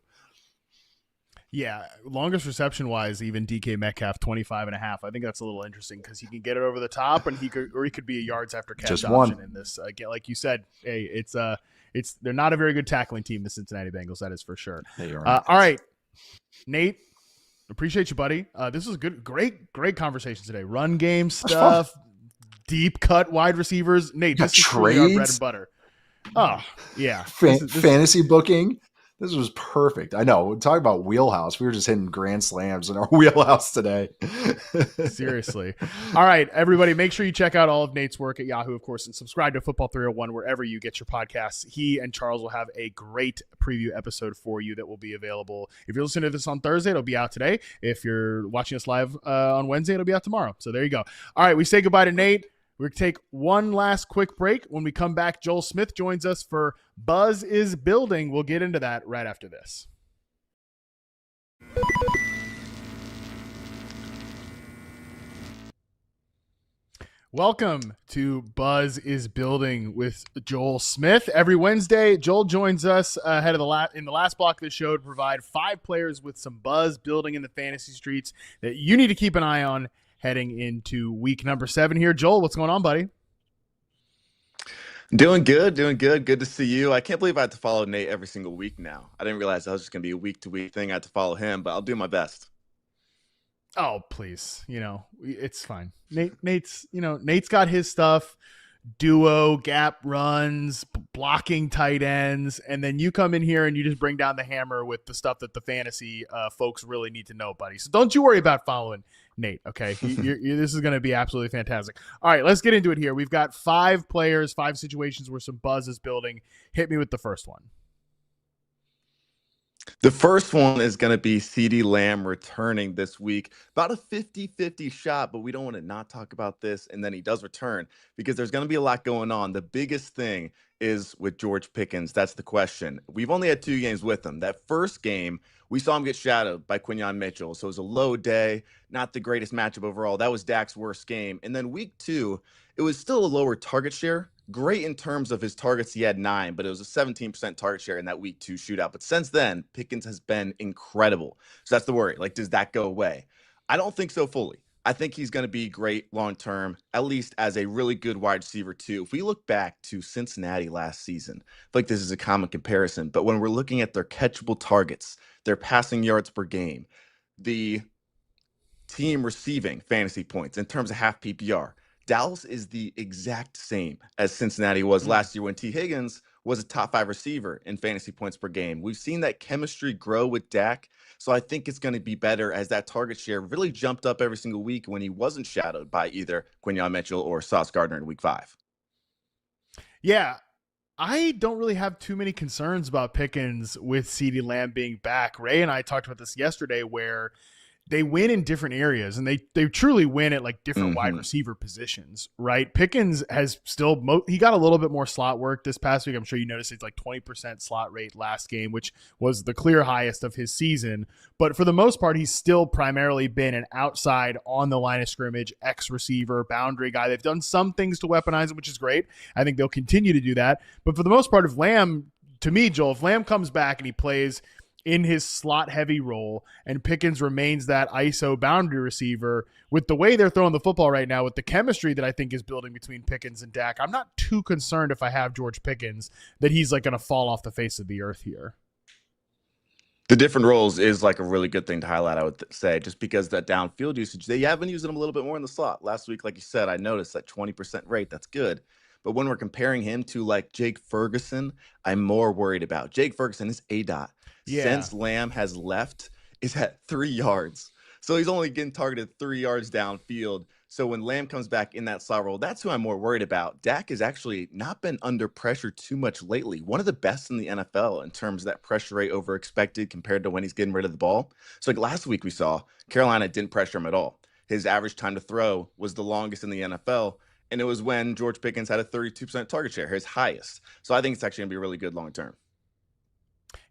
Yeah, longest reception wise, even DK Metcalf 25.5. I think that's a little interesting because he can get it over the top, and he could be a yards after catch just option one. In this. Again, like you said, hey, they're not a very good tackling team, the Cincinnati Bengals. That is for sure. Hey, right. All right, Nate, Appreciate you, buddy. This was a great conversation today. Run game stuff, deep cut wide receivers. Nate, this is truly our bread and butter. Oh, yeah. Fantasy booking. This was perfect. I know. We're talking about wheelhouse. We were just hitting grand slams in our wheelhouse today. Seriously. All right, everybody, make sure you check out all of Nate's work at Yahoo, of course, and subscribe to Football 301 wherever you get your podcasts. He and Charles will have a great preview episode for you that will be available. If you're listening to this on Thursday, it'll be out today. If you're watching us live on Wednesday, it'll be out tomorrow. So there you go. All right, we say goodbye to Nate. We're going to take one last quick break. When we come back, Joel Smyth joins us for Buzz is Building. We'll get into that right after this. Welcome to Buzz is Building with Joel Smyth. Every Wednesday, Joel joins us ahead of in the last block of the show to provide 5 players with some buzz building in the fantasy streets that you need to keep an eye on heading into week number 7 here. Joel, what's going on, buddy? Doing good. Good to see you. I can't believe I have to follow Nate every single week now. I didn't realize that was just going to be a week-to-week thing. I have to follow him, but I'll do my best. Oh, please. It's fine. Nate's got his stuff, duo, gap runs, blocking tight ends, and then you come in here and you just bring down the hammer with the stuff that the fantasy folks really need to know, buddy. So don't you worry about following Nate, okay? This is going to be absolutely fantastic. All right, let's get into it here. We've got 5 players, 5 situations where some buzz is building. Hit me with the first one. The first one is going to be CeeDee Lamb returning this week. About a 50-50 shot, but we don't want to not talk about this. And then he does return because there's going to be a lot going on. The biggest thing is with George Pickens. That's the question. We've only had 2 games with him. That first game, we saw him get shadowed by Quinyon Mitchell. So it was a low day, not the greatest matchup overall. That was Dak's worst game. And then week 2, it was still a lower target share. Great in terms of his targets. He had 9, but it was a 17% target share in that week 2 shootout. But since then, Pickens has been incredible. So that's the worry. Does that go away? I don't think so fully. I think he's going to be great long-term, at least as a really good wide receiver too. If we look back to Cincinnati last season, I feel like this is a common comparison, but when we're looking at their catchable targets, their passing yards per game, the team receiving fantasy points in terms of half PPR, Dallas is the exact same as Cincinnati was last year when T. Higgins was a top 5 receiver in fantasy points per game. We've seen that chemistry grow with Dak, so I think it's going to be better as that target share really jumped up every single week when he wasn't shadowed by either Quinyon Mitchell or Sauce Gardner in week 5. Yeah, I don't really have too many concerns about Pickens with CeeDee Lamb being back. Ray and I talked about this yesterday where they win in different areas, and they truly win at different wide receiver positions, right? Pickens has still he got a little bit more slot work this past week. I'm sure you noticed it's 20% slot rate last game, which was the clear highest of his season. But for the most part, he's still primarily been an outside on the line of scrimmage, X receiver, boundary guy. They've done some things to weaponize him, which is great. I think they'll continue to do that. But for the most part, to me, Joel, if Lamb comes back and he plays in his slot heavy role and Pickens remains that ISO boundary receiver, with the way they're throwing the football right now, with the chemistry that I think is building between Pickens and Dak, I'm not too concerned if I have George Pickens that he's going to fall off the face of the earth here. The different roles is a really good thing to highlight, I would say, just because that downfield usage, they have been using him a little bit more in the slot. Last week, like you said, I noticed that 20% rate. That's good. But when we're comparing him to Jake Ferguson, I'm more worried about. Jake Ferguson is ADOT. Yeah. Since Lamb has left, is at 3 yards. So he's only getting targeted 3 yards downfield. So when Lamb comes back in that slot role, that's who I'm more worried about. Dak has actually not been under pressure too much lately. One of the best in the NFL in terms of that pressure rate over expected compared to when he's getting rid of the ball. So last week we saw Carolina didn't pressure him at all. His average time to throw was the longest in the NFL. And it was when George Pickens had a 32% target share, his highest. So I think it's actually going to be really good long term.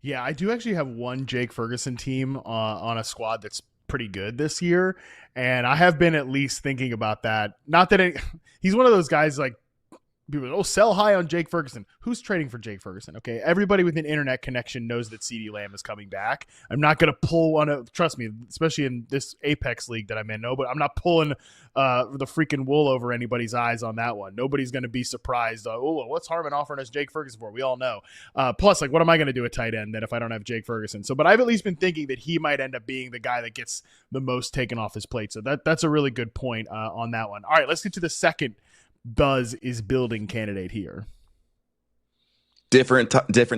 Yeah, I do actually have one Jake Ferguson team on a squad that's pretty good this year, and I have been at least thinking about that. Not that he's one of those guys people are, sell high on Jake Ferguson. Who's trading for Jake Ferguson? Okay, everybody with an internet connection knows that CeeDee Lamb is coming back. I'm not going to pull one of, trust me, especially in this Apex league that I'm in, no, but I'm not pulling the freaking wool over anybody's eyes on that one. Nobody's going to be surprised. What's Harmon offering us Jake Ferguson for? We all know. Plus, like, what am I going to do at tight end then if I don't have Jake Ferguson? So, but I've at least been thinking that he might end up being the guy that gets the most taken off his plate. So that's a really good point on that one. All right, let's get to the second buzz is building candidate here. Different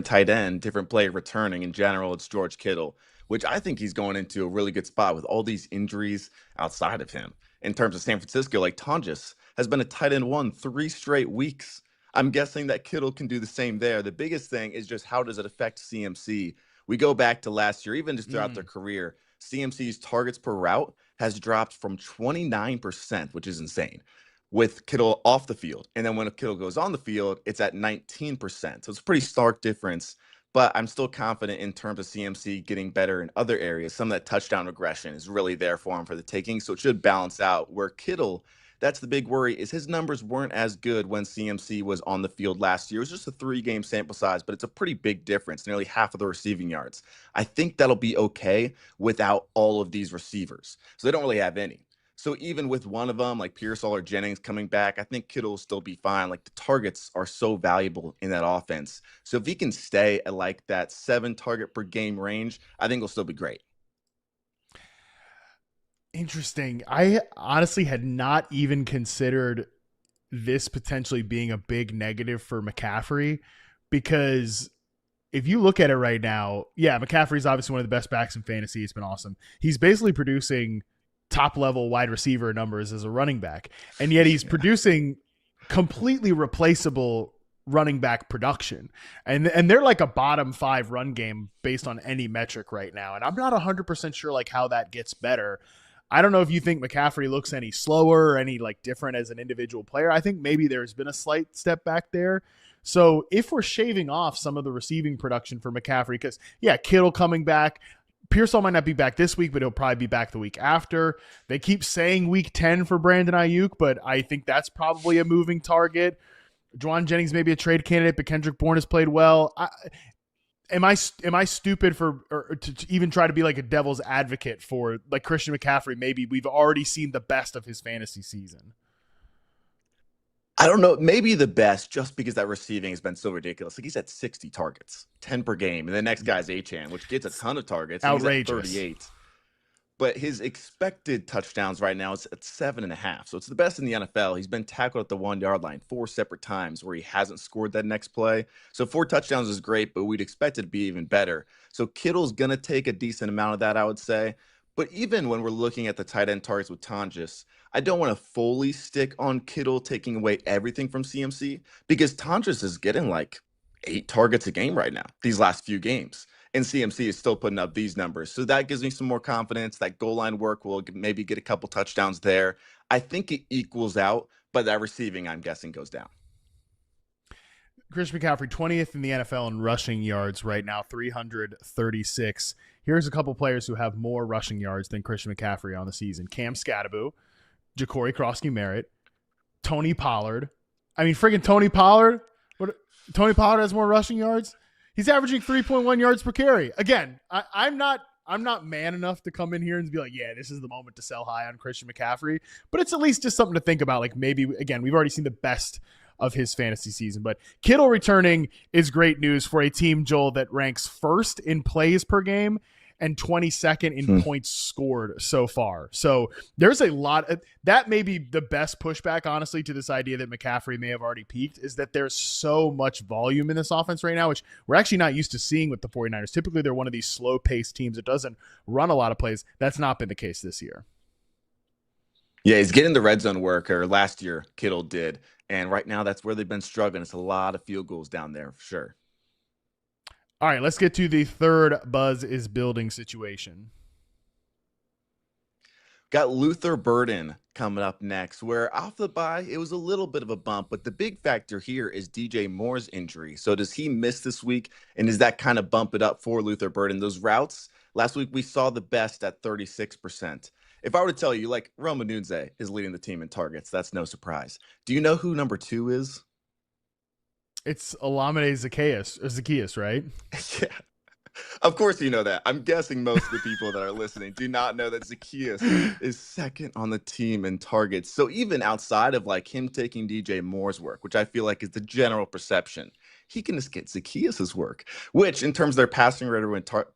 tight end, different player returning. In general, it's George Kittle, which I think he's going into a really good spot with all these injuries outside of him. In terms of San Francisco, like Tonjes has been a tight end 1 3 straight weeks. I'm guessing that Kittle can do the same there. The biggest thing is just how does it affect CMC? We go back to last year, even just throughout their career, CMC's targets per route has dropped from 29%, which is insane, with Kittle off the field. And then when Kittle goes on the field, it's at 19%. So it's a pretty stark difference, but I'm still confident in terms of CMC getting better in other areas. Some of that touchdown regression is really there for him for the taking. So it should balance out. Where Kittle, that's the big worry, is his numbers weren't as good when CMC was on the field last year. It was just a 3-game sample size, but it's a pretty big difference, nearly half of the receiving yards. I think that'll be okay without all of these receivers. So they don't really have any. So even with one of them, like Pearsall or Jennings coming back, I think Kittle will still be fine. Like, the targets are so valuable in that offense. So if he can stay at like that 7 target per game range, I think he'll still be great. Interesting. I honestly had not even considered this potentially being a big negative for McCaffrey, because if you look at it right now, yeah, McCaffrey's obviously one of the best backs in fantasy. It's been awesome. He's basically producing top-level wide receiver numbers as a running back, and yet he's producing completely replaceable running back production. And they're like a bottom 5 run game based on any metric right now, and I'm not 100% sure like how that gets better. I don't know if you think McCaffrey looks any slower or any like different as an individual player. I think maybe there's been a slight step back there. So if we're shaving off some of the receiving production for McCaffrey, because yeah, Kittle coming back, Pearsall might not be back this week, but he'll probably be back the week after. They keep saying week 10 for Brandon Ayuk, but I think that's probably a moving target. Juwan Jennings may be a trade candidate, but Kendrick Bourne has played well. Am I stupid to even try to be like a devil's advocate for like Christian McCaffrey? Maybe we've already seen the best of his fantasy season. I don't know, maybe the best, just because that receiving has been so ridiculous. Like, he's at 60 targets, 10 per game, and the next guy's Achane, which gets a ton of targets. Outrageous. He's at 38. But his expected touchdowns right now is at 7.5. So it's the best in the NFL. He's been tackled at the 1-yard line 4 separate times where he hasn't scored that next play. So 4 touchdowns is great, but we'd expect it to be even better. So Kittle's going to take a decent amount of that, I would say. But even when we're looking at the tight end targets with Tonjes, I don't want to fully stick on Kittle taking away everything from CMC, because Tonjes is getting like 8 targets a game right now, these last few games. And CMC is still putting up these numbers. So that gives me some more confidence. That goal line work will maybe get a couple touchdowns there. I think it equals out, but that receiving, I'm guessing, goes down. Christian McCaffrey, 20th in the NFL in rushing yards right now, 336. Here's a couple players who have more rushing yards than Christian McCaffrey on the season. Cam Scatterbo, Ja'Cory Krosky-Merritt, Tony Pollard. I mean, friggin' Tony Pollard. Tony Pollard has more rushing yards? He's averaging 3.1 yards per carry. Again, I'm not man enough to come in here and be like, yeah, this is the moment to sell high on Christian McCaffrey. But it's at least just something to think about. Like, maybe, again, we've already seen the best of his fantasy season. But Kittle returning is great news for a team, Joel, that ranks first in plays per game and 22nd in points scored so far. So there's a lot of, that may be the best pushback, honestly, to this idea that McCaffrey may have already peaked, is that there's so much volume in this offense right now, which we're actually not used to seeing with the 49ers. Typically, they're one of these slow-paced teams that doesn't run a lot of plays. That's not been the case this year. Yeah, he's getting the red zone work, or last year Kittle did. And right now that's where they've been struggling. It's a lot of field goals down there for sure. All right, let's get to the third buzz is building situation. Got Luther Burden coming up next, where off the bye, it was a little bit of a bump, but the big factor here is DJ Moore's injury. So does he miss this week, and does that kind of bump it up for Luther Burden? Those routes, last week we saw the best at 36%. If I were to tell you, like, Rome Odunze is leading the team in targets, that's no surprise. Do you know who number 2 is? It's Olamide Zaccheaus, right? Yeah. Of course you know that. I'm guessing most of the people that are listening do not know that Zaccheaus is second on the team in targets. So even outside of like him taking DJ Moore's work, which I feel like is the general perception, he can just get Zaccheaus' work, which in terms of their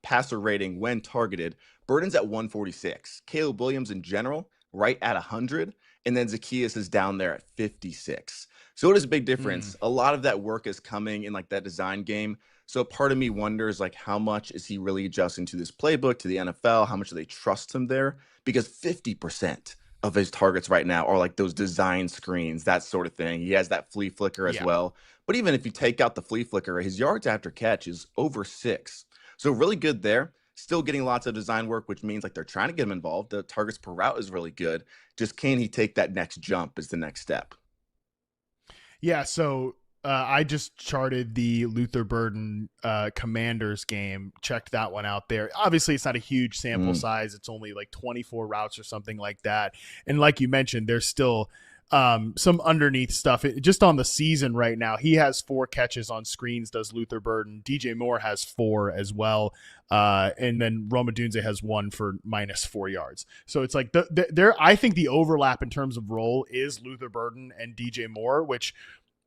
passer rating when targeted, Burden's at 146. Caleb Williams in general, right at 100. And then Zaccheaus is down there at 56. So it is a big difference. A lot of that work is coming in like that design game. So part of me wonders, like, how much is he really adjusting to this playbook, to the NFL? How much do they trust him there? Because 50% of his targets right now are like those design screens, that sort of thing. He has that flea flicker as well. But even if you take out the flea flicker, his yards after catch is over 6. So really good there. Still getting lots of design work, which means like they're trying to get him involved. The targets per route is really good. Just can he take that next jump is the next step. Yeah, so I just charted the Luther Burden Commanders game, checked that one out there. Obviously, it's not a huge sample size. It's only like 24 routes or something like that. And like you mentioned, there's still some underneath stuff. Just on the season right now, he has 4 catches on screens, does Luther Burden. DJ Moore has 4 as well. And then Rome Odunze has 1 for -4 yards. So it's like I think the overlap in terms of role is Luther Burden and DJ Moore, which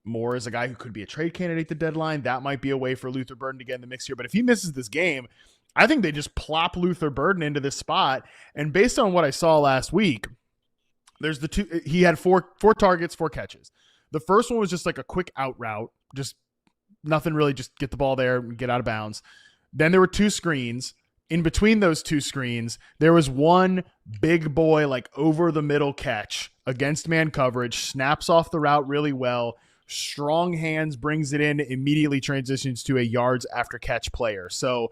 Moore is a guy who could be a trade candidate at the deadline. That might be a way for Luther Burden to get in the mix here. But if he misses this game, I think they just plop Luther Burden into this spot. And based on what I saw last week, there's the 2. He had 4 targets, 4 catches. The first one was just like a quick out route, just nothing really, just get the ball there and get out of bounds. Then there were 2 screens. In between those 2 screens, there was one big boy, like over the middle catch against man coverage, snaps off the route really well. Strong hands, brings it in, immediately transitions to a yards after catch player. So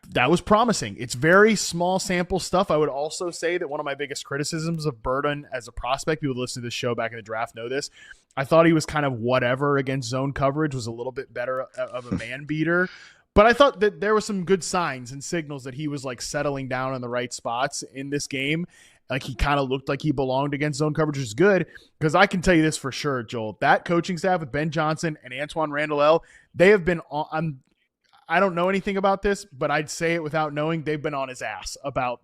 that was promising. It's very small sample stuff. I would also say that one of my biggest criticisms of Burden as a prospect, people who listen to this show back in the draft know this, I thought he was kind of whatever against zone coverage, was a little bit better of a man beater. But I thought that there were some good signs and signals that he was like settling down in the right spots in this game. Like he kind of looked like he belonged against zone coverage, which is good, because I can tell you this for sure, Joel. That coaching staff with Ben Johnson and Antoine Randall, they have been on. I don't know anything about this, but I'd say it without knowing. They've been on his ass about,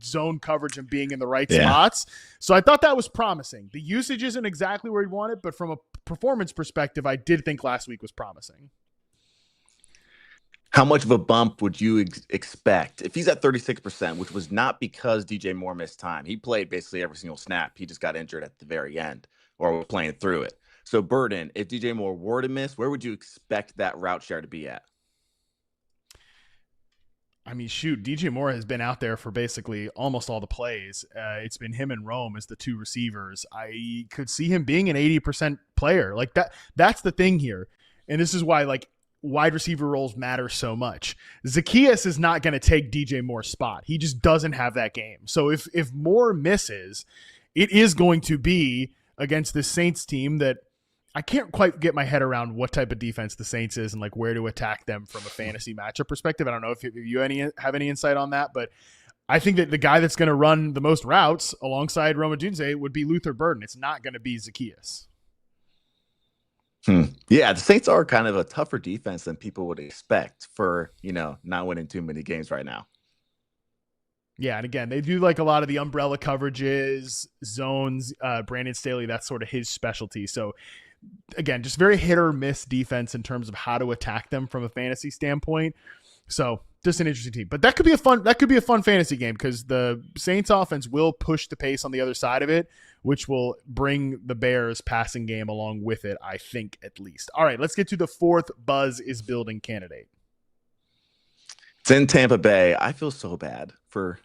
zone coverage and being in the right spots. So I thought that was promising. The usage isn't exactly where he wanted, but from a performance perspective, I did think last week was promising. How much of a bump would you expect if he's at 36%, which was not because DJ Moore missed time? He played basically every single snap. He just got injured at the very end or was playing through it. So Burden, if DJ Moore were to miss, where would you expect that route share to be at? I mean, shoot, DJ Moore has been out there for basically almost all the plays. It's been him and Rome as the 2 receivers. I could see him being an 80% player. Like that's the thing here. And this is why, like, wide receiver roles matter so much. Zaccheaus is not going to take DJ Moore's spot. He just doesn't have that game. So if Moore misses, it is going to be against this Saints team that I can't quite get my head around what type of defense the Saints is and like where to attack them from a fantasy matchup perspective. I don't know if you have any insight on that, but I think that the guy that's going to run the most routes alongside Rome Odunze would be Luther Burden. It's not going to be Zaccheaus. Yeah, the Saints are kind of a tougher defense than people would expect for, not winning too many games right now. Yeah, and again, they do like a lot of the umbrella coverages, zones, Brandon Staley, that's sort of his specialty. So again, just very hit or miss defense in terms of how to attack them from a fantasy standpoint. So just an interesting team. But that could be a fun fantasy game because the Saints offense will push the pace on the other side of it, which will bring the Bears passing game along with it, I think, at least. All right, let's get to the 4th Buzz is building candidate. It's in Tampa Bay. I feel so bad for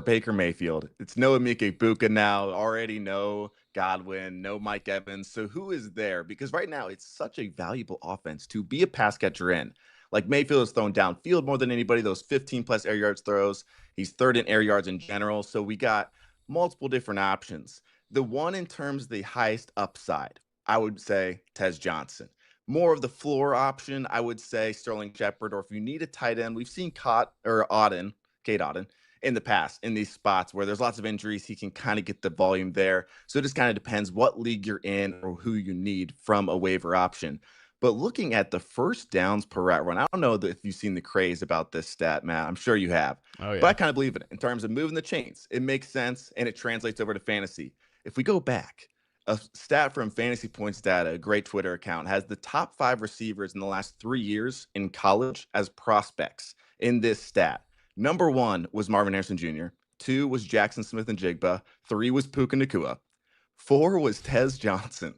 Baker Mayfield. It's no Emeka Buka now. Already no Godwin, no Mike Evans. So who is there? Because right now it's such a valuable offense to be a pass catcher in. Like Mayfield is thrown downfield more than anybody. Those 15+ air yards throws. He's 3rd in air yards in general. So we got multiple different options. The one in terms of the highest upside, I would say Tez Johnson. More of the floor option, I would say Sterling Shepard. Or if you need a tight end, we've seen Cade Otton in the past in these spots where there's lots of injuries. He can kind of get the volume there. So it just kind of depends what league you're in or who you need from a waiver option. But looking at the first downs per route run, I don't know if you've seen the craze about this stat, Matt. I'm sure you have. Oh, yeah. But I kind of believe in it in terms of moving the chains. It makes sense, and it translates over to fantasy. If we go back, a stat from Fantasy Points Data, a great Twitter account, has the top 5 receivers in the last 3 years in college as prospects in this stat. Number 1 was Marvin Harrison Jr. 2 was Jackson Smith-Njigba. 3 was Puka Nacua. 4 was Tez Johnson.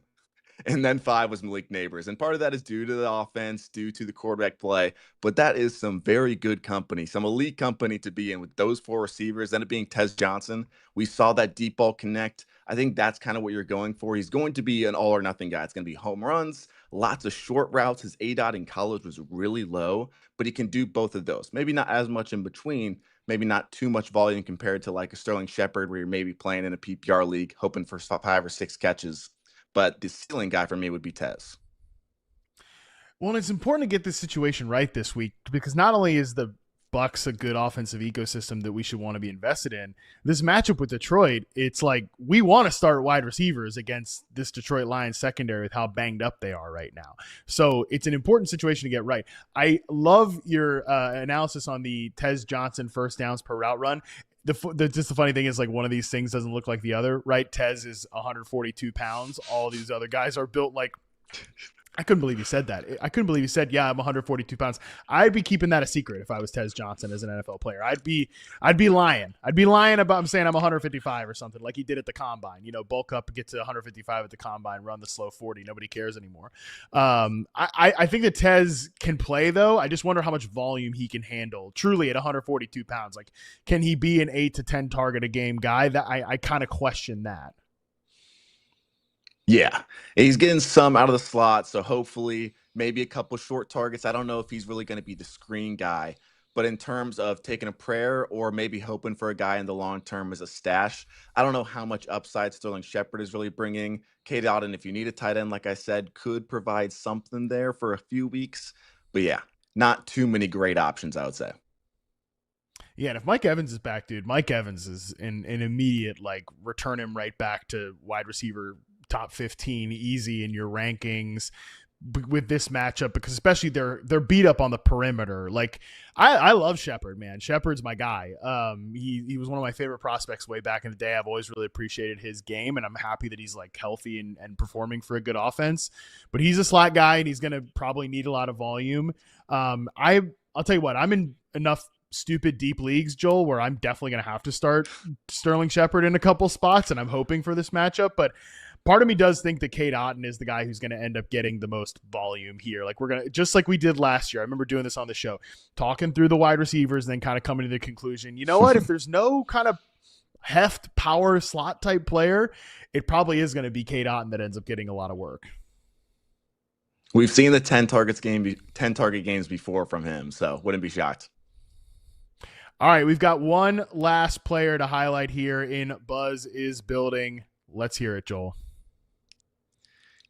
And then 5 was Malik Neighbors. And part of that is due to the offense, due to the quarterback play. But that is some very good company, some elite company to be in with those 4 receivers. Then it being Tez Johnson. We saw that deep ball connect. I think that's kind of what you're going for. He's going to be an all or nothing guy. It's going to be home runs, lots of short routes. His ADOT in college was really low, but he can do both of those. Maybe not as much in between, maybe not too much volume compared to like a Sterling Shepard where you're maybe playing in a PPR league, hoping for 5 or 6 catches. But the ceiling guy for me would be Tez. Well, and it's important to get this situation right this week because not only is the Bucs a good offensive ecosystem that we should want to be invested in, this matchup with Detroit, it's like we want to start wide receivers against this Detroit Lions secondary with how banged up they are right now. So it's an important situation to get right. I love your analysis on the Tez Johnson first downs per route run. Just the funny thing is, like, one of these things doesn't look like the other, right? Tez is 142 pounds. All these other guys are built like I couldn't believe he said that. I couldn't believe he said, yeah, I'm 142 pounds. I'd be keeping that a secret if I was Tez Johnson as an NFL player. I'd be lying. I'd be lying about I'm saying I'm 155 or something like he did at the combine. You know, bulk up, get to 155 at the combine, run the slow 40. Nobody cares anymore. I think that Tez can play, though. I just wonder how much volume he can handle truly at 142 pounds. Like, can he be an 8 to 10 target a game guy? That I kind of question that. Yeah, he's getting some out of the slot, so hopefully maybe a couple short targets. I don't know if he's really going to be the screen guy, but in terms of taking a prayer or maybe hoping for a guy in the long term as a stash, I don't know how much upside Sterling Shepard is really bringing. Cade Otton, if you need a tight end, like I said, could provide something there for a few weeks. But yeah, not too many great options, I would say. Yeah, and if Mike Evans is back, dude, Mike Evans is an immediate, like, return him right back to wide receiver top 15 easy in your rankings with this matchup, because especially they're beat up on the perimeter. Like, I love Shepard, man. Shepard's my guy. He was one of my favorite prospects way back in the day. I've always really appreciated his game, and I'm happy that he's like healthy and performing for a good offense. But he's a slot guy, and he's going to probably need a lot of volume. I'll tell you what, I'm in enough stupid deep leagues, Joel, where I'm definitely going to have to start Sterling Shepard in a couple spots, and I'm hoping for this matchup. But part of me does think that Cade Otton is the guy who's going to end up getting the most volume here. Like, we're going to, just like we did last year. I remember doing this on the show, talking through the wide receivers and then kind of coming to the conclusion, you know what, if there's no kind of heft power slot type player, it probably is going to be Cade Otton that ends up getting a lot of work. We've seen the 10 target games before from him, so wouldn't be shocked. All right, we've got one last player to highlight here in Buzz is Building. Let's hear it, Joel.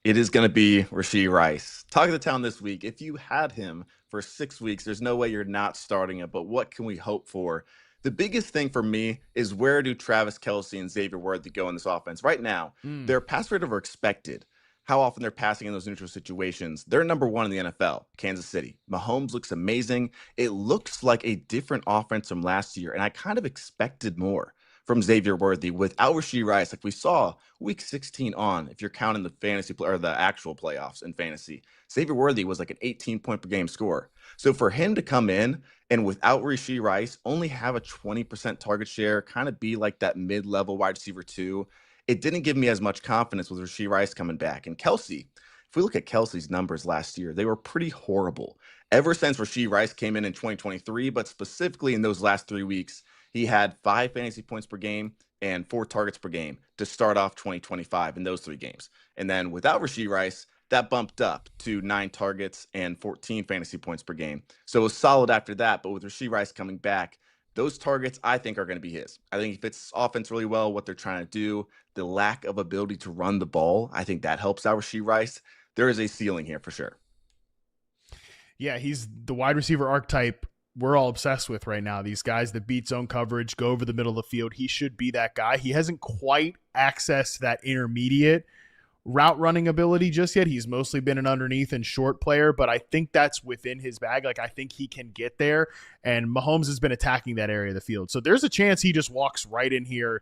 It is going to be Rashee Rice. Talk of the town this week. If you had him for 6 weeks, there's no way you're not starting him, but what can we hope for? The biggest thing for me is, where do Travis Kelce and Xavier Worthy go in this offense? Right now, their pass rate over expected, how often they're passing in those neutral situations, they're number 1 in the NFL, Kansas City. Mahomes looks amazing. It looks like a different offense from last year, and I kind of expected more from Xavier Worthy without Rashee Rice, like we saw week 16 on, if you're counting the fantasy or the actual playoffs in fantasy. Xavier Worthy was like an 18-point per game scorer. So for him to come in and without Rashee Rice only have a 20% target share, kind of be like that mid-level wide receiver 2, it didn't give me as much confidence with Rashee Rice coming back. And Kelce, if we look at Kelce's numbers last year, they were pretty horrible. Ever since Rashee Rice came in 2023, but specifically in those last 3 weeks, he had 5 fantasy points per game and 4 targets per game to start off 2025 in those 3 games. And then without Rashee Rice, that bumped up to 9 targets and 14 fantasy points per game. So it was solid after that. But with Rashee Rice coming back, those targets, I think, are going to be his. I think he fits offense really well, what they're trying to do. The lack of ability to run the ball, I think that helps out Rashee Rice. There is a ceiling here for sure. Yeah, he's the wide receiver archetype we're all obsessed with right now. These guys that beat zone coverage, go over the middle of the field. He should be that guy. He hasn't quite accessed that intermediate route running ability just yet. He's mostly been an underneath and short player, but I think that's within his bag. Like, I think he can get there, and Mahomes has been attacking that area of the field. So there's a chance he just walks right in here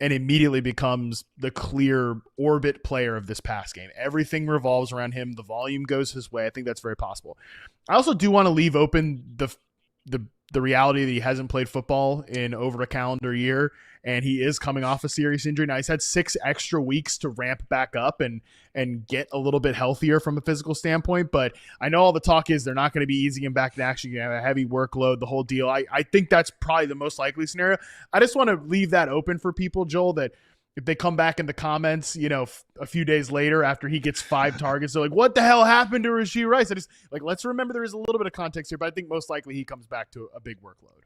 and immediately becomes the clear orbit player of this pass game. Everything revolves around him. The volume goes his way. I think that's very possible. I also do want to leave open the reality that he hasn't played football in over a calendar year, and he is coming off a serious injury. Now, he's had 6 extra weeks to ramp back up and get a little bit healthier from a physical standpoint, but I know all the talk is they're not going to be easing him back in action. You have a heavy workload, the whole deal. I think that's probably the most likely scenario. I just want to leave that open for people, Joel, that if they come back in the comments, a few days later after he gets 5 targets, they're like, what the hell happened to Rashee Rice? I just let's remember there is a little bit of context here, but I think most likely he comes back to a big workload.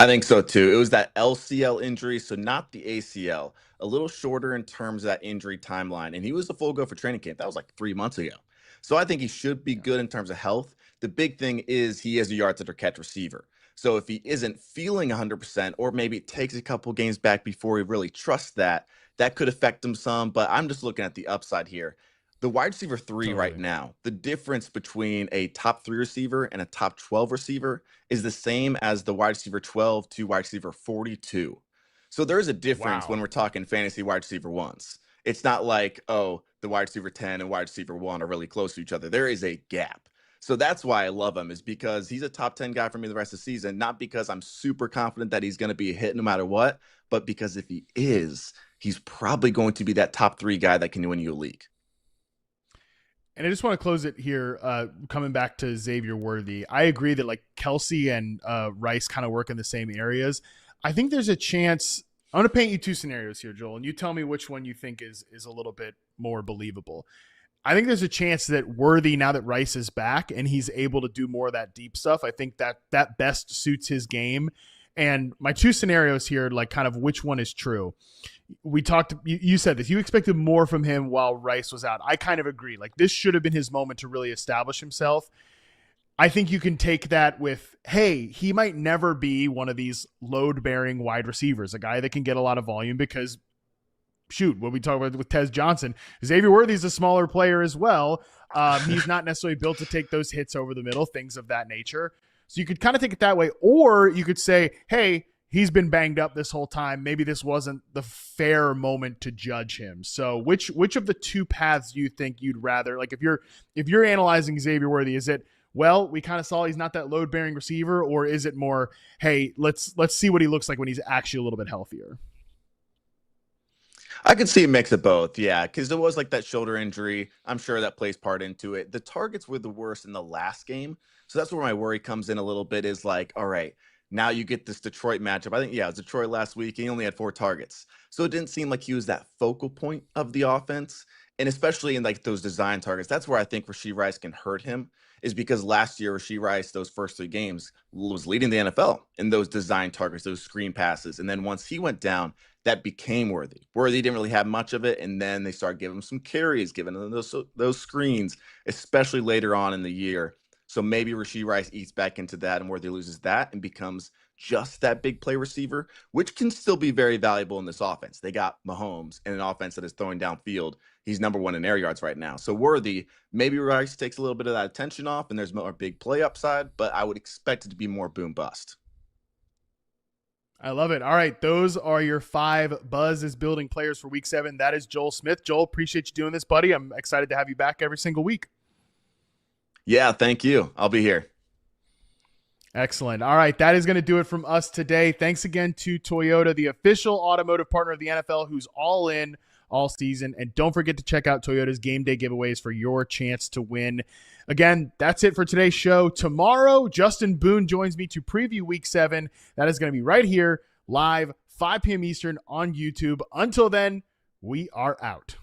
I think so too. It was that LCL injury, so not the ACL, a little shorter in terms of that injury timeline. And he was a full go for training camp. That was like 3 months ago. So I think he should be good in terms of health. The big thing is he is a yards after catch receiver. So if he isn't feeling 100%, or maybe it takes a couple games back before he really trusts that, that could affect him some. But I'm just looking at the upside here. The wide receiver 3 right now, the difference between a top 3 receiver and a top 12 receiver is the same as the wide receiver 12 to wide receiver 42. So there is a difference when we're talking fantasy wide receiver ones. It's not like, oh, the wide receiver 10 and wide receiver 1 are really close to each other. There is a gap. So that's why I love him, is because he's a top 10 guy for me the rest of the season, not because I'm super confident that he's going to be a hit no matter what, but because if he is, he's probably going to be that top 3 guy that can win you a league. And I just want to close it here, coming back to Xavier Worthy. I agree that like Kelsey and Rice kind of work in the same areas. I think there's a chance. I'm going to paint you 2 scenarios here, Joel, and you tell me which one you think is a little bit more believable. I think there's a chance that Worthy, now that Rice is back and he's able to do more of that deep stuff, I think that best suits his game. And my 2 scenarios here, like kind of which one is true. We talked, you said this, you expected more from him while Rice was out. I kind of agree. Like, this should have been his moment to really establish himself. I think you can take that with, hey, he might never be one of these load-bearing wide receivers, a guy that can get a lot of volume because, shoot, what we talk about with Tez Johnson, Xavier Worthy's a smaller player as well. He's not necessarily built to take those hits over the middle, things of that nature. So you could kind of take it that way, or you could say, hey, he's been banged up this whole time. Maybe this wasn't the fair moment to judge him. So which of the 2 paths do you think you'd rather, like if you're analyzing Xavier Worthy, is it, well, we kind of saw he's not that load-bearing receiver, or is it more, hey, let's see what he looks like when he's actually a little bit healthier? I could see a mix of both, yeah, because there was like that shoulder injury. I'm sure that plays part into it. The targets were the worst in the last game, so that's where my worry comes in a little bit, is like, all right, now you get this Detroit matchup. I think, yeah, it was Detroit last week. He only had 4 targets. So it didn't seem like he was that focal point of the offense. And especially in like those design targets, that's where I think Rashee Rice can hurt him, is because last year Rashee Rice, those first 3 games, was leading the NFL in those design targets, those screen passes. And then once he went down, that became Worthy. Worthy didn't really have much of it, and then they started giving him some carries, giving him those screens, especially later on in the year. So maybe Rashee Rice eats back into that, and Worthy loses that and becomes just that big play receiver, which can still be very valuable in this offense. They got Mahomes in an offense that is throwing downfield. He's number 1 in air yards right now. So Worthy, maybe Rice takes a little bit of that attention off, and there's more big play upside, but I would expect it to be more boom bust. I love it. All right, those are your 5 Buzz is building players for week 7. That is Joel Smyth. Joel, appreciate you doing this, buddy. I'm excited to have you back every single week. Yeah, thank you. I'll be here. Excellent. All right, that is going to do it from us today. Thanks again to Toyota, the official automotive partner of the NFL, who's all in all season. And don't forget to check out Toyota's game day giveaways for your chance to win. Again, that's it for today's show. Tomorrow, Justin Boone joins me to preview week 7. That is going to be right here, live, 5 p.m. Eastern on YouTube. Until then, we are out.